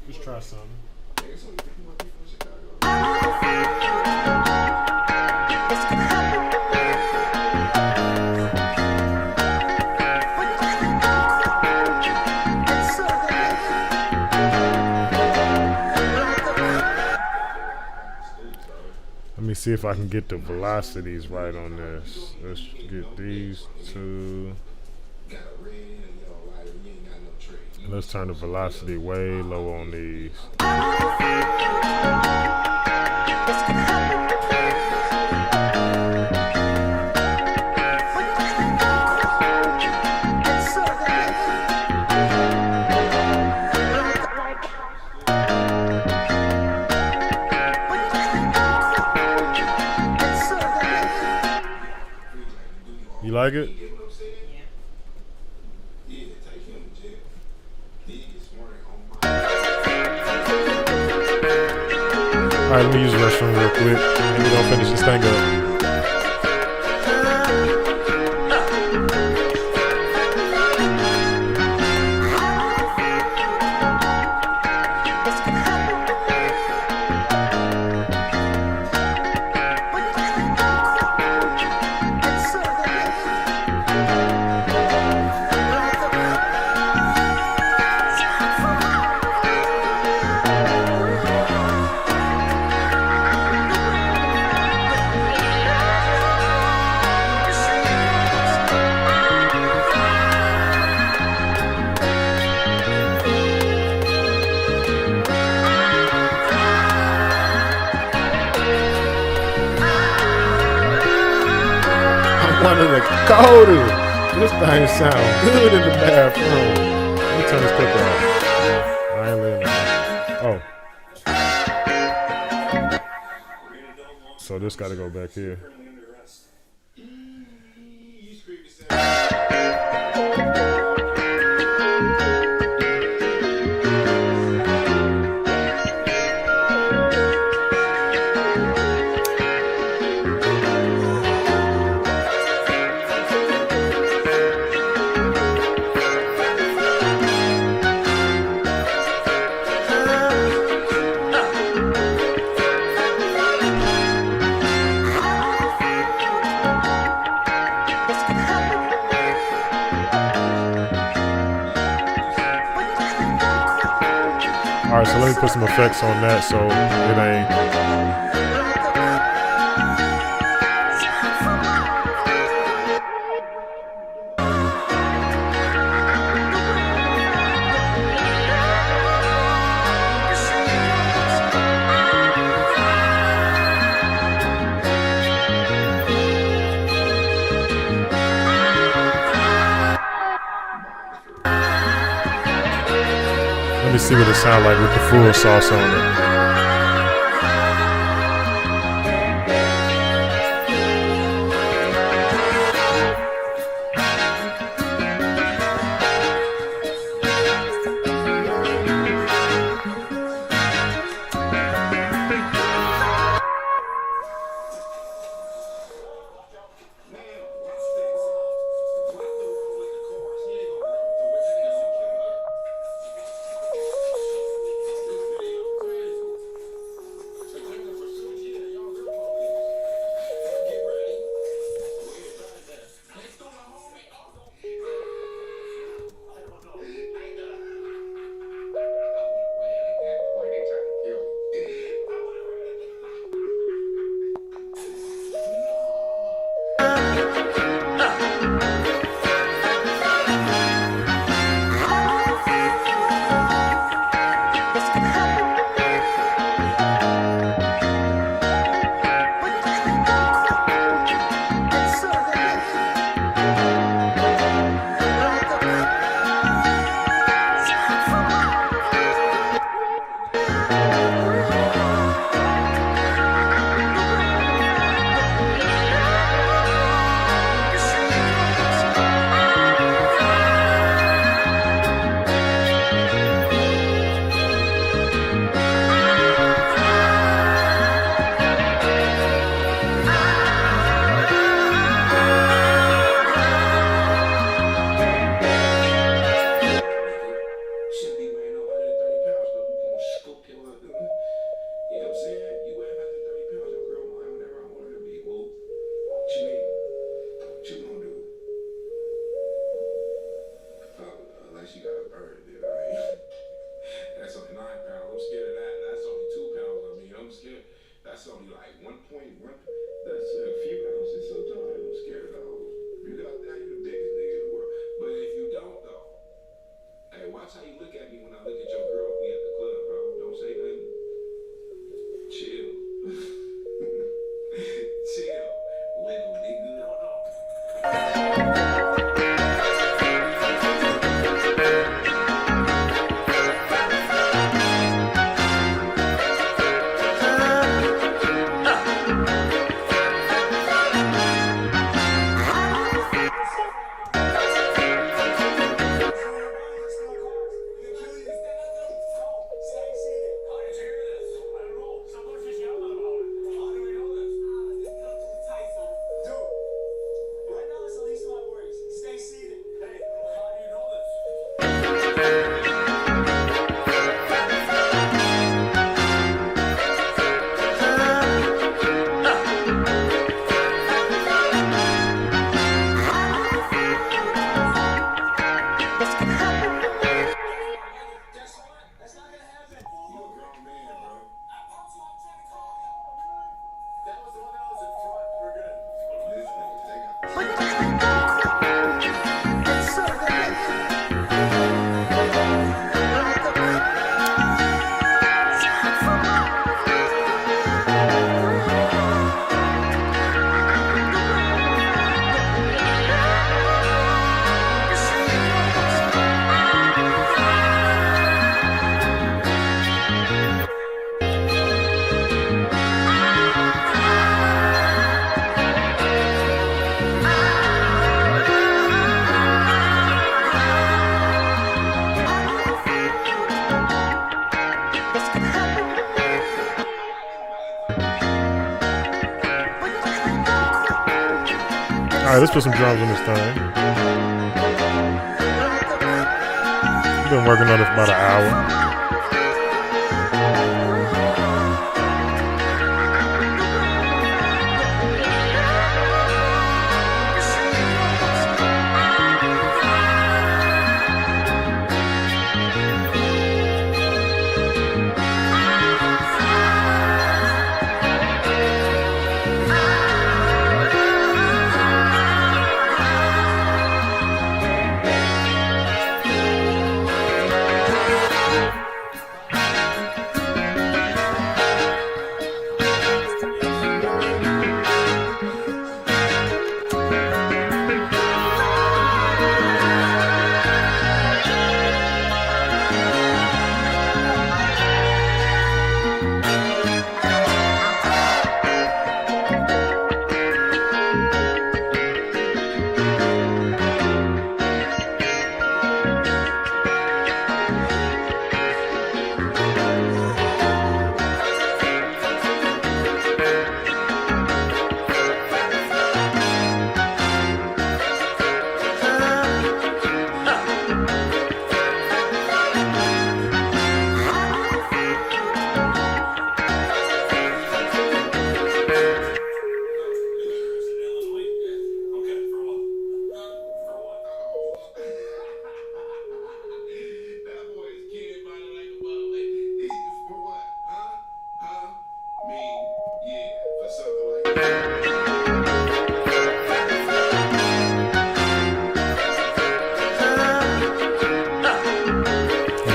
Just try something. Let me see if I can get the velocities right on this. Let's get these two. Let's turn the velocity way low on these. You like it? Alright, let me use the restroom real quick, and we're gonna finish this thing up. One of the coldest. This thing sounds good in the bathroom. Let me turn this clip off. I ain't letting it. Oh. So this got to go back here. Alright, so let me put some effects on that so it ain't. Let me see what it sounds like with the full sauce on it. Alright, let's put some drums on this thing. We've been working on it for about an hour.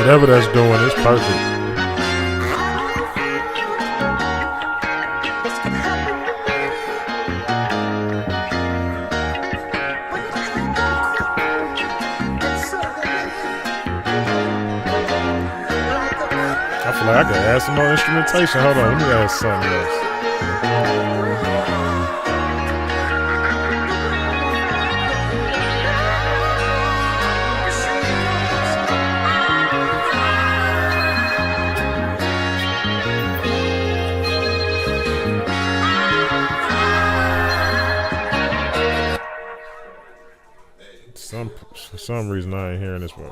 Whatever that's doing, it's perfect. I feel like I could add some more instrumentation. Hold on, let me add something else. For some reason, I ain't hearing this one.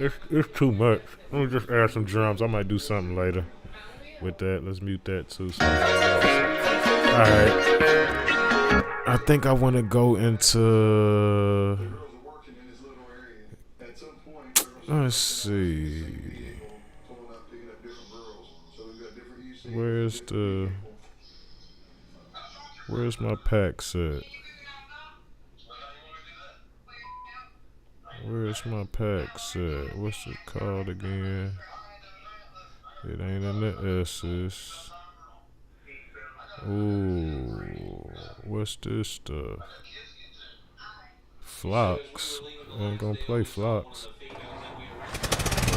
It's too much. Let me just add some drums. I might do something later with that. Let's mute that too. Alright. I think I want to go into... Let's see. Where's my packs at? Where's my packs at? What's it called again? It ain't in the S's. Ooh, what's this stuff? Flocks. I ain't gonna play Flocks.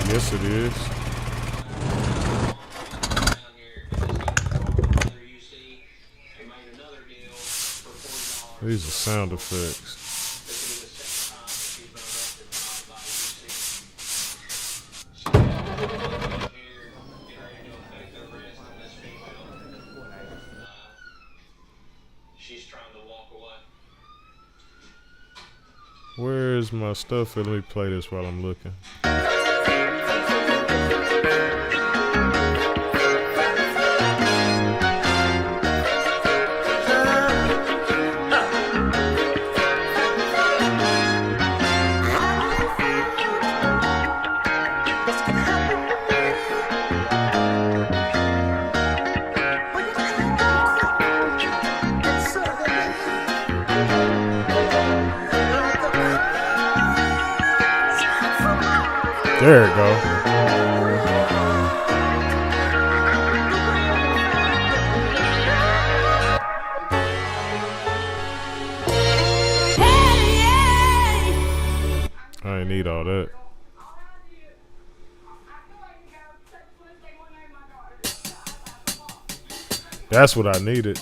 Yes, it is. These are sound effects. Where's my stuff? Let me play this while I'm looking. There it go. I ain't need all that. That's what I needed.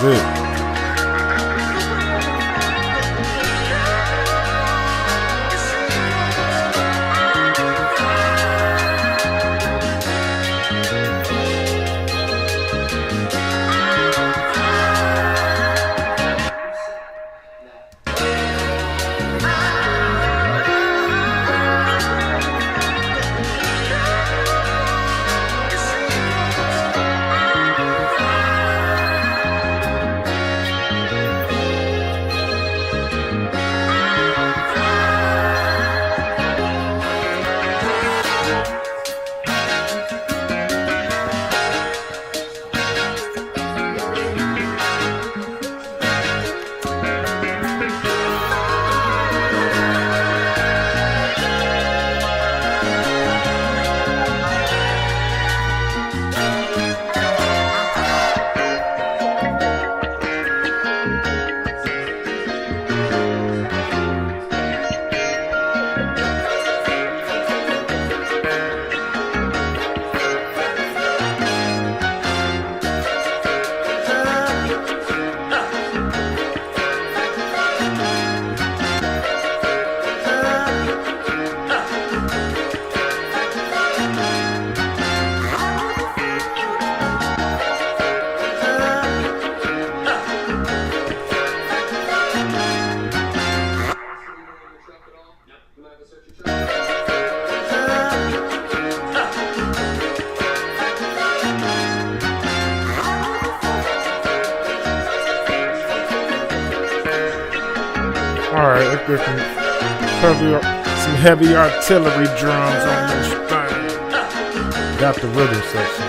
That's it. Alright, let's get some heavy artillery drums on this thing. Got the rhythm section.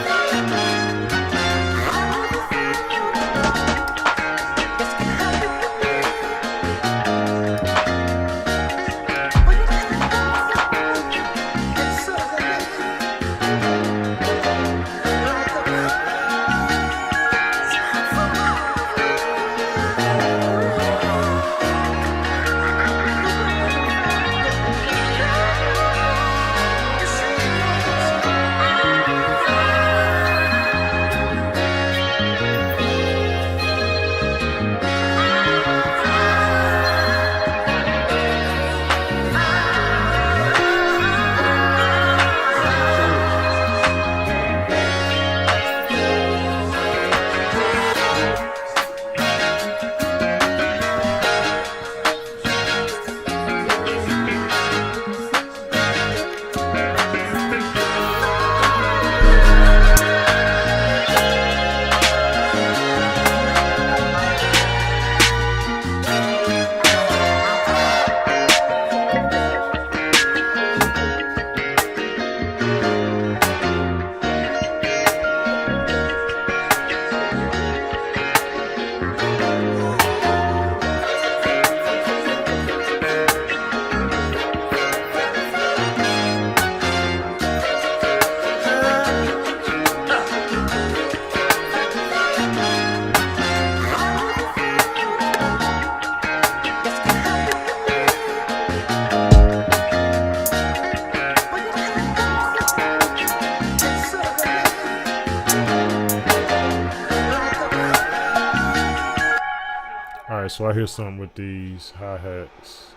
Alright, so I hear something with these hi-hats.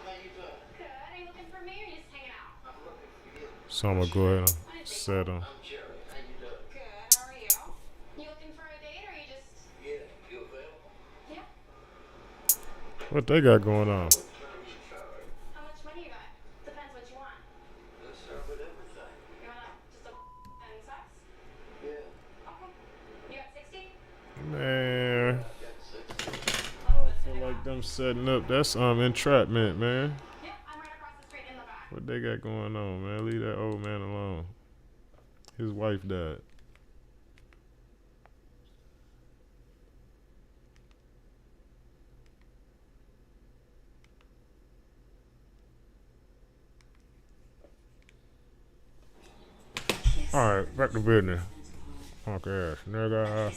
So I'm gonna go ahead and set them. What they got going on? How much money you got? Depends what you want. Let's start with everything. You want just a and socks? Yeah. Okay. You got 60? Man, I don't feel like them setting up. That's entrapment, man. Yeah, I'm right across the street in the back. What they got going on, man? Leave that old man alone. His wife died. All right, back to business. Punk ass nigga.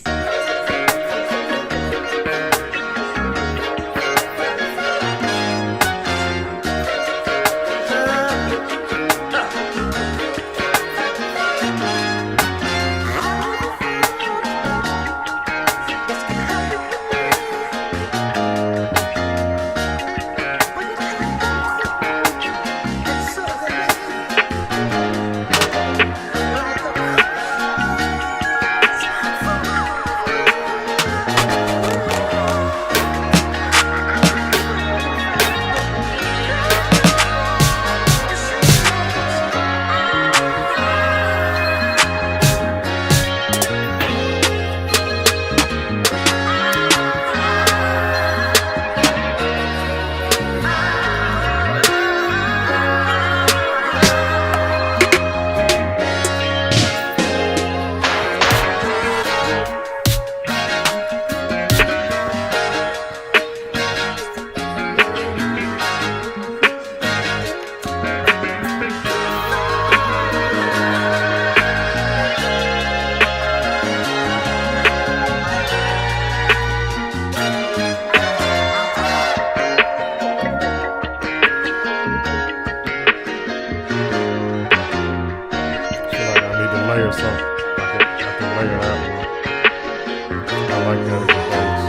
Layer something. I can layer that one. I like that as a base.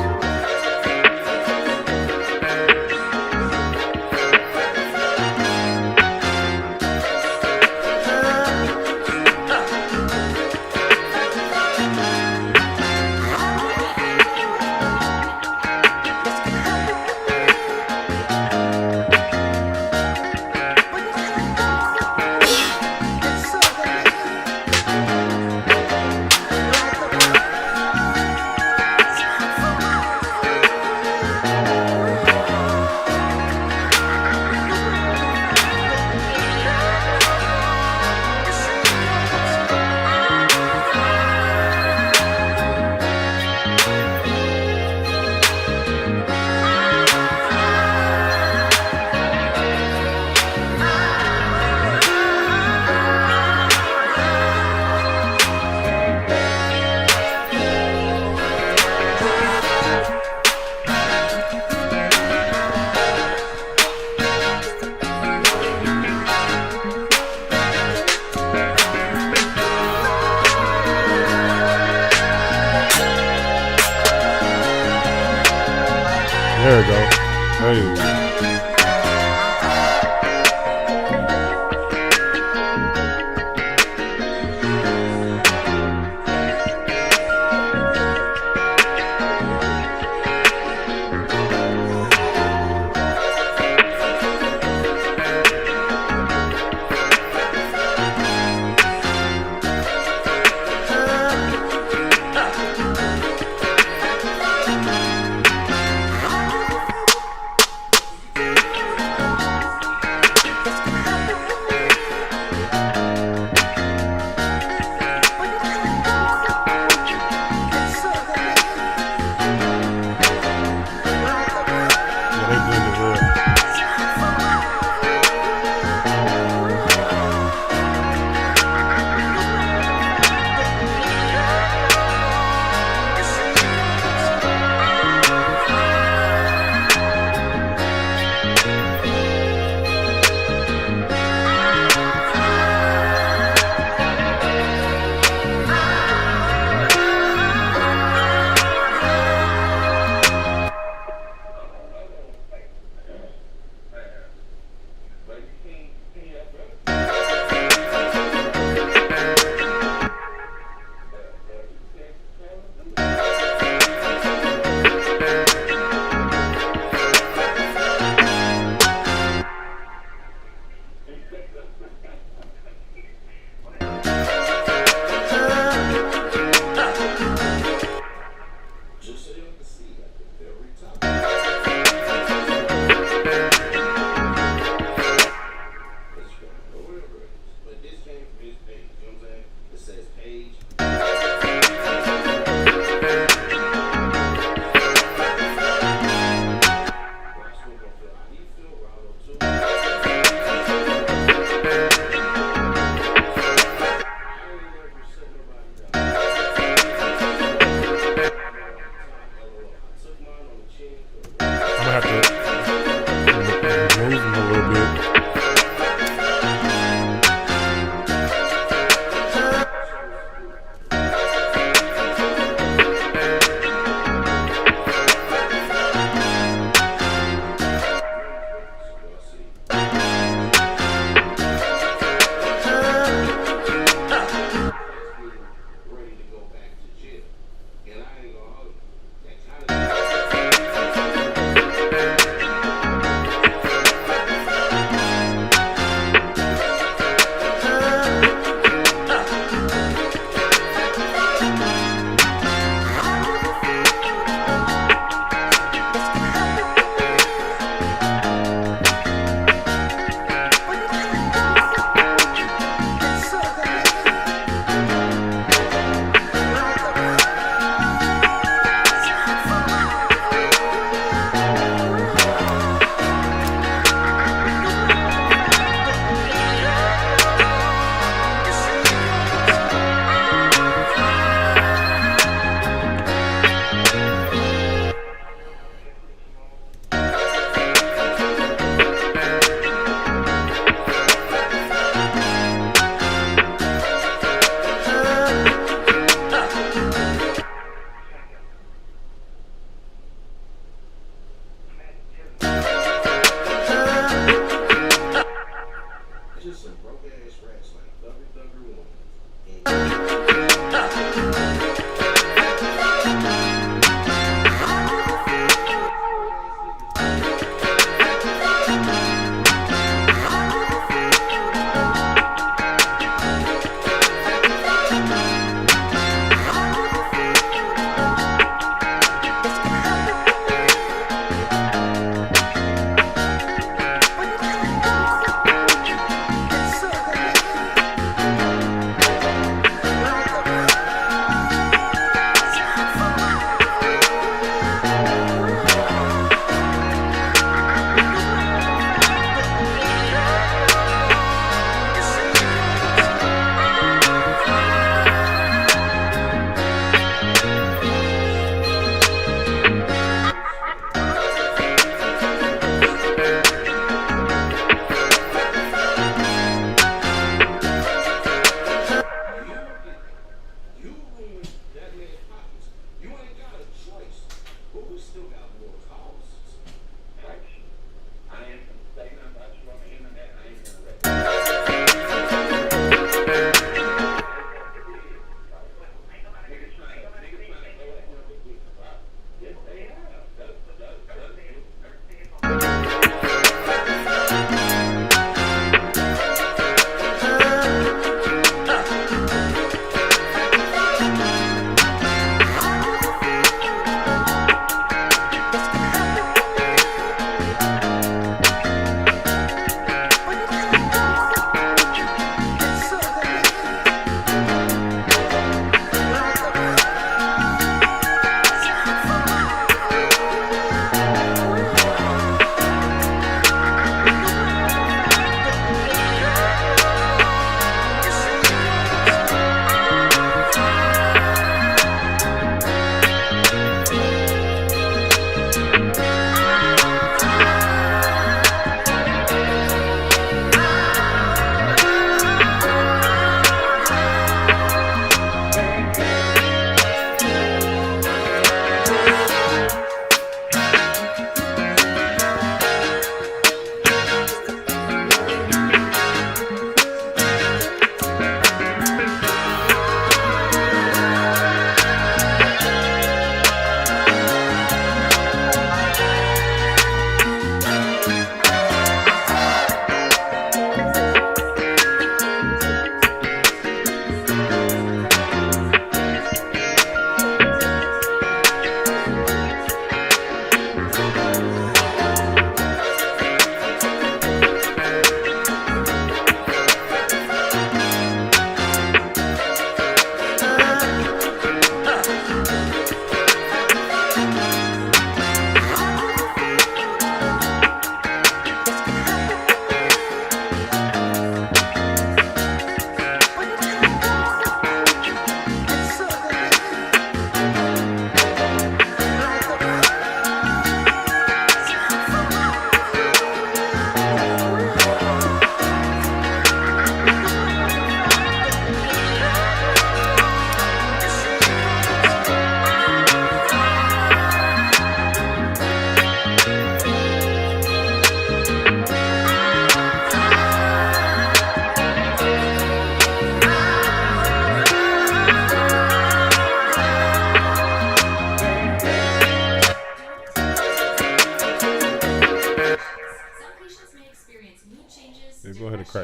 There we go. Hey.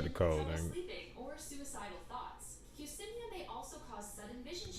crack the code, nigga. Or suicidal thoughts. Fusidia may also cause sudden vision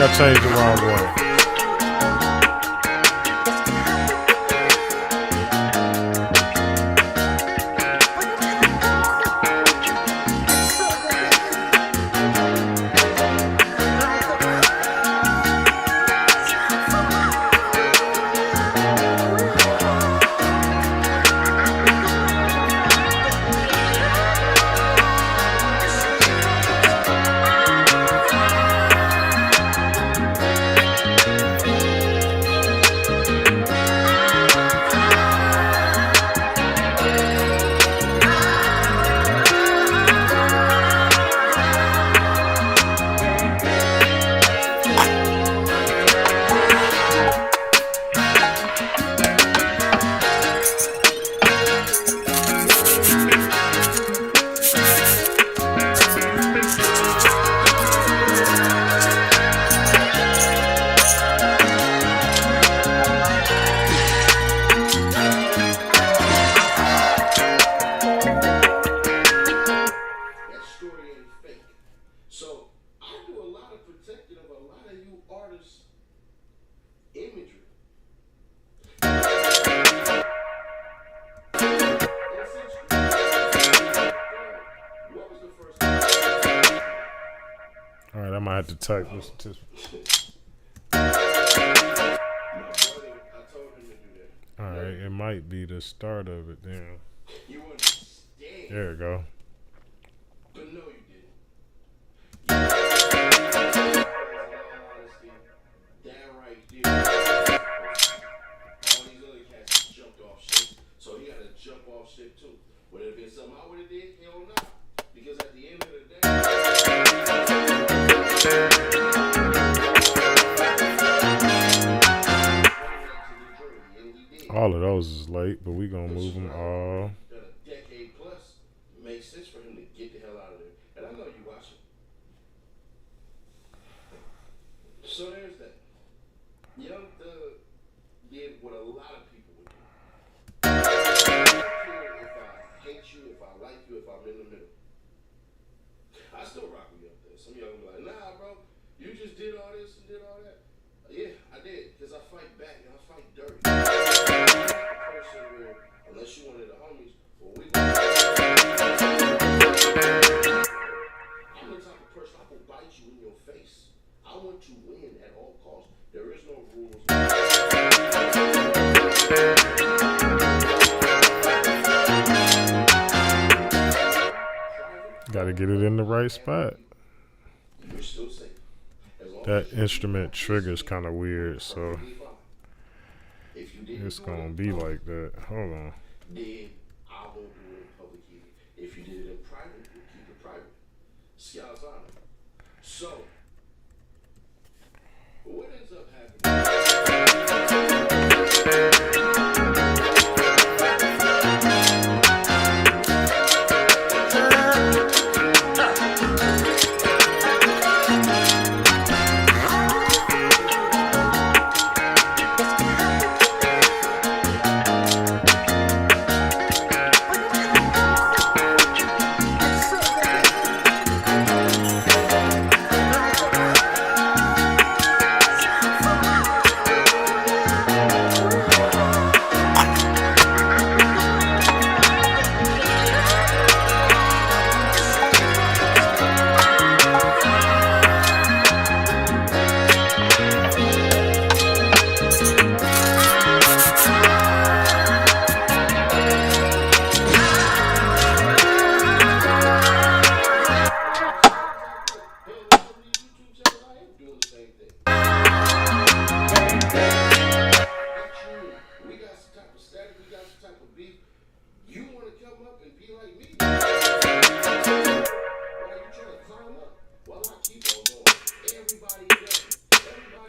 I changed the wrong one. Alright, I might have to type this to. Alright, it might be the start of it then. There we go. But no, you didn't. That right there. All these other cats jumped off shit, so he had to jump off shit too. Would it have been something I would have did? Hell no. Because at the end of the day. All of those is late, but we gonna move them all. A decade plus makes sense for him to get the hell out of there. And I know you watching. So there's that. Young Thug did what a lot of people would do. I don't care if I hate you, if I like you, if I'm in the middle. I still rock with you up there. Some of y'all will be like, nah, bro, you just did all this and did all that. Yeah, I did, because I fight back and I fight dirty. Unless you one of the homies, well, we I'm the type of person I will bite you in your face. I want to win at all costs. There is no rules. Gotta get it in the right spot. You're still safe. That instrument trigger's kind of weird, so it's gonna be like that. Hold on. Then I won't do it in public either. If you did it in private, we'll keep it private. Scouts honor. So, what ends up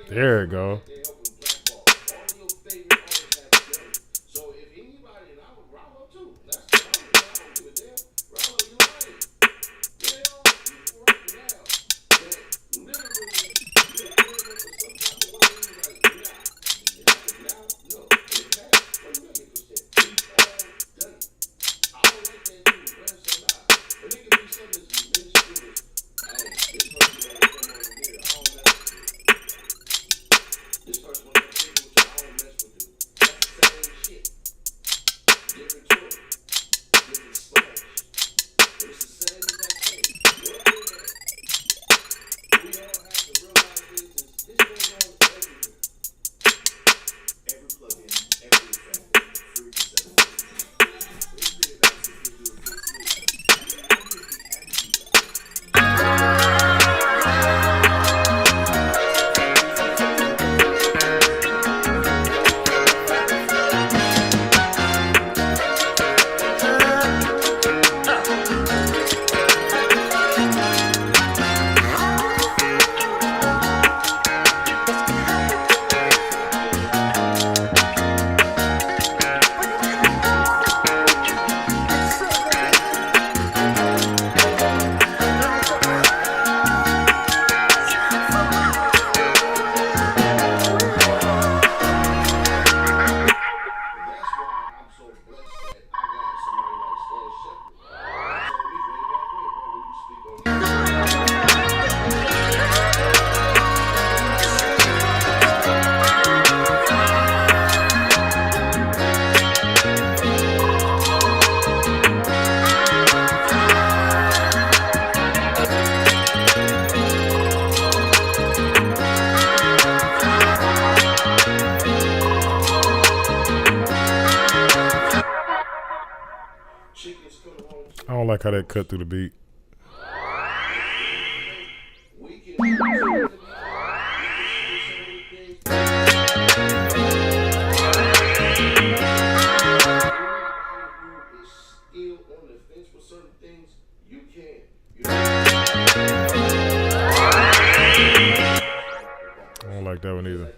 There it go. This first one don't fit with your own mess with you. That's the same shit. Different tool, different sponge. But it's the same exact thing. We all have to realize this goes on everywhere. Every plugin, every effect, free to set up. Basically, that's if you do a good I don't like how that cut through the beat. I don't like that one either.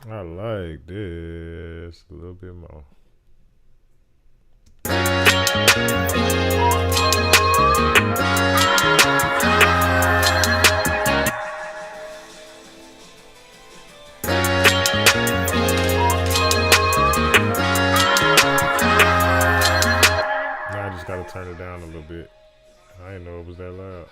I like this a little bit more. Now I just gotta turn it down a little bit. I didn't know it was that loud.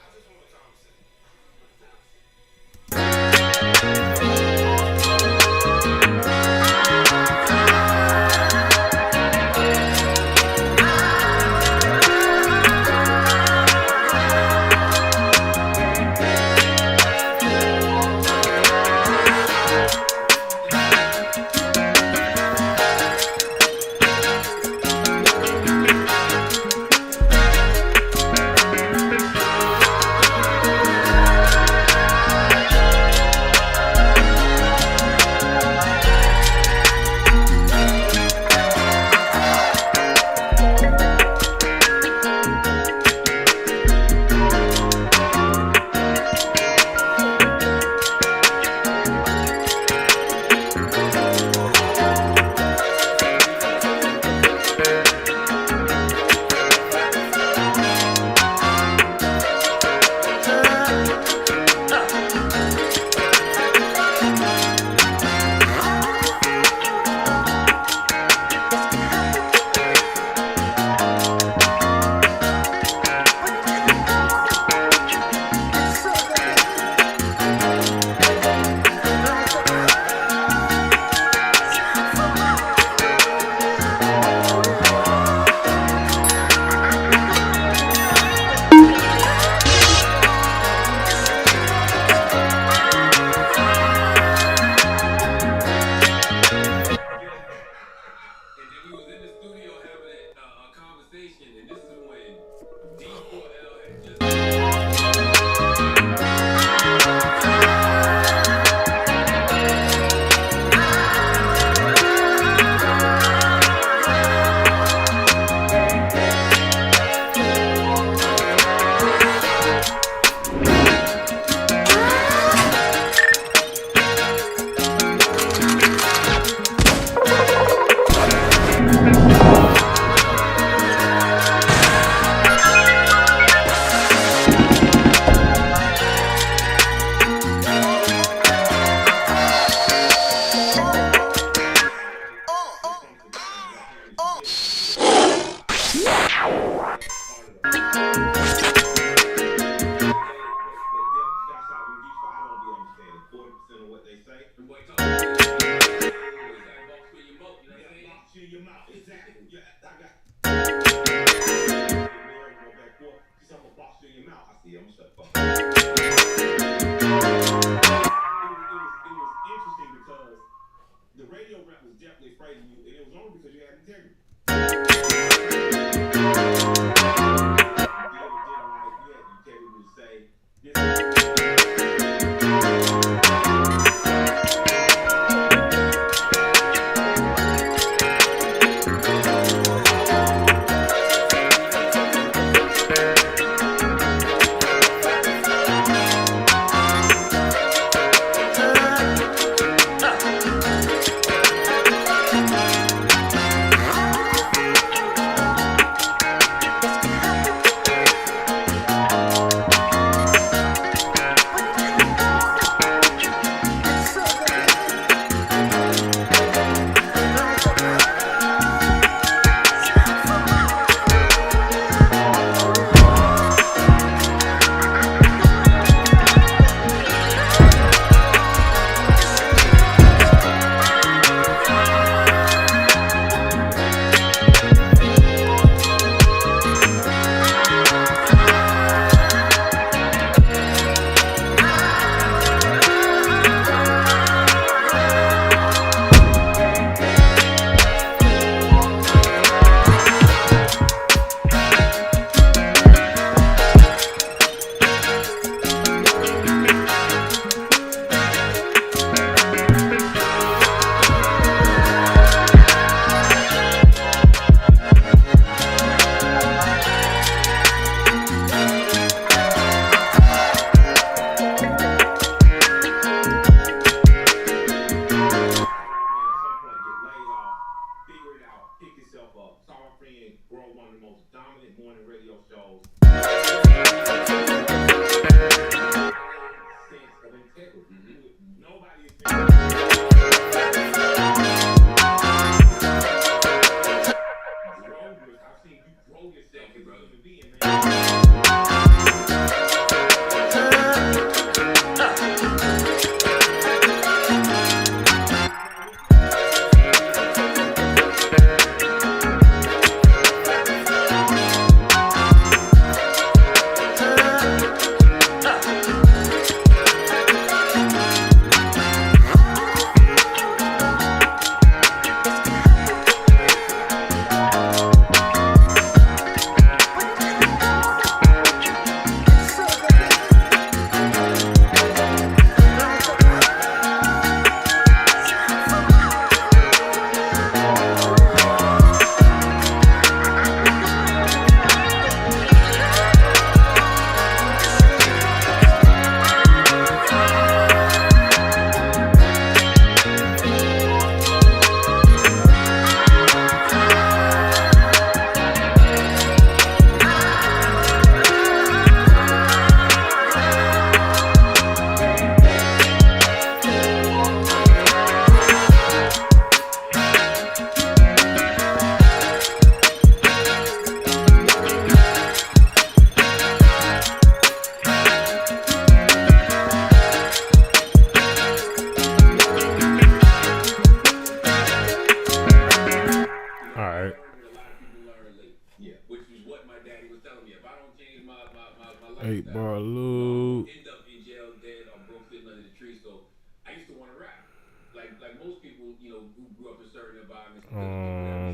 the radio rap was definitely praising you, and it was only because you had integrity.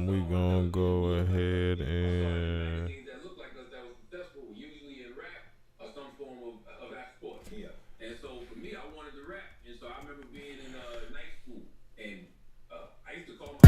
We gonna go ahead and and so for me, I wanted to rap, and so I remember being in night school, and I used to call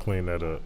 clean that up.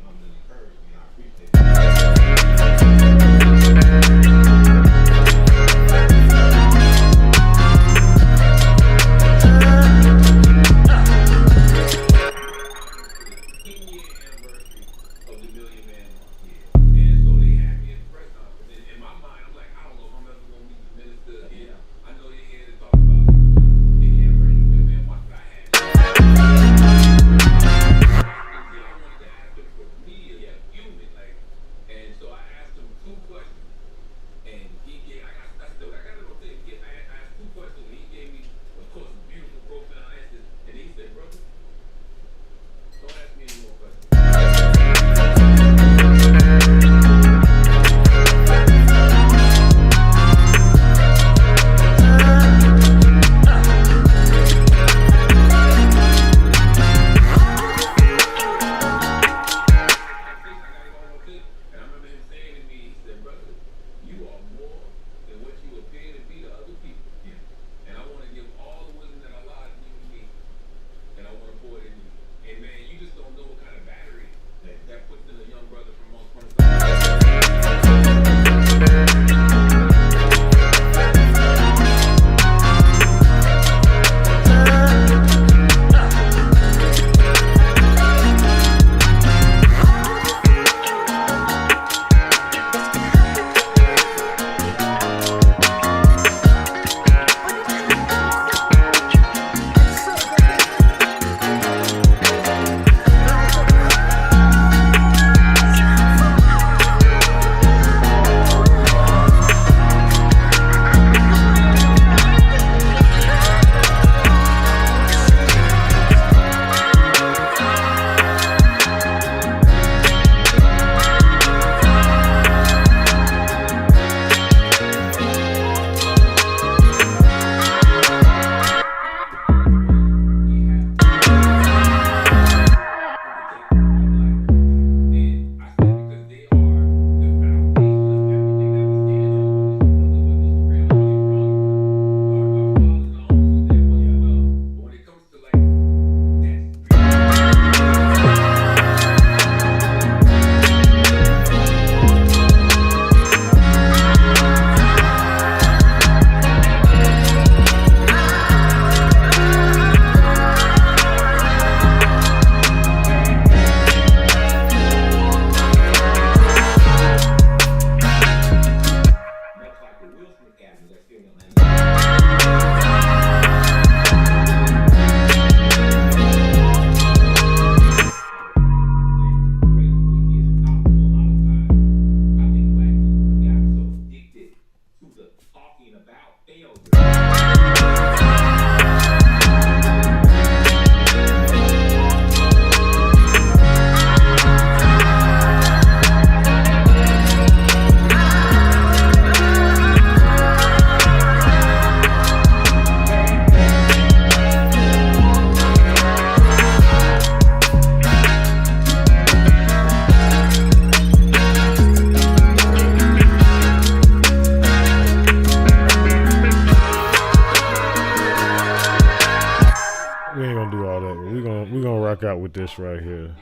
Out with this right here.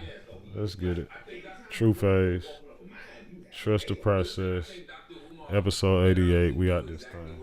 Let's get it. True Phase. Trust the Process. Episode 88. We out this thing.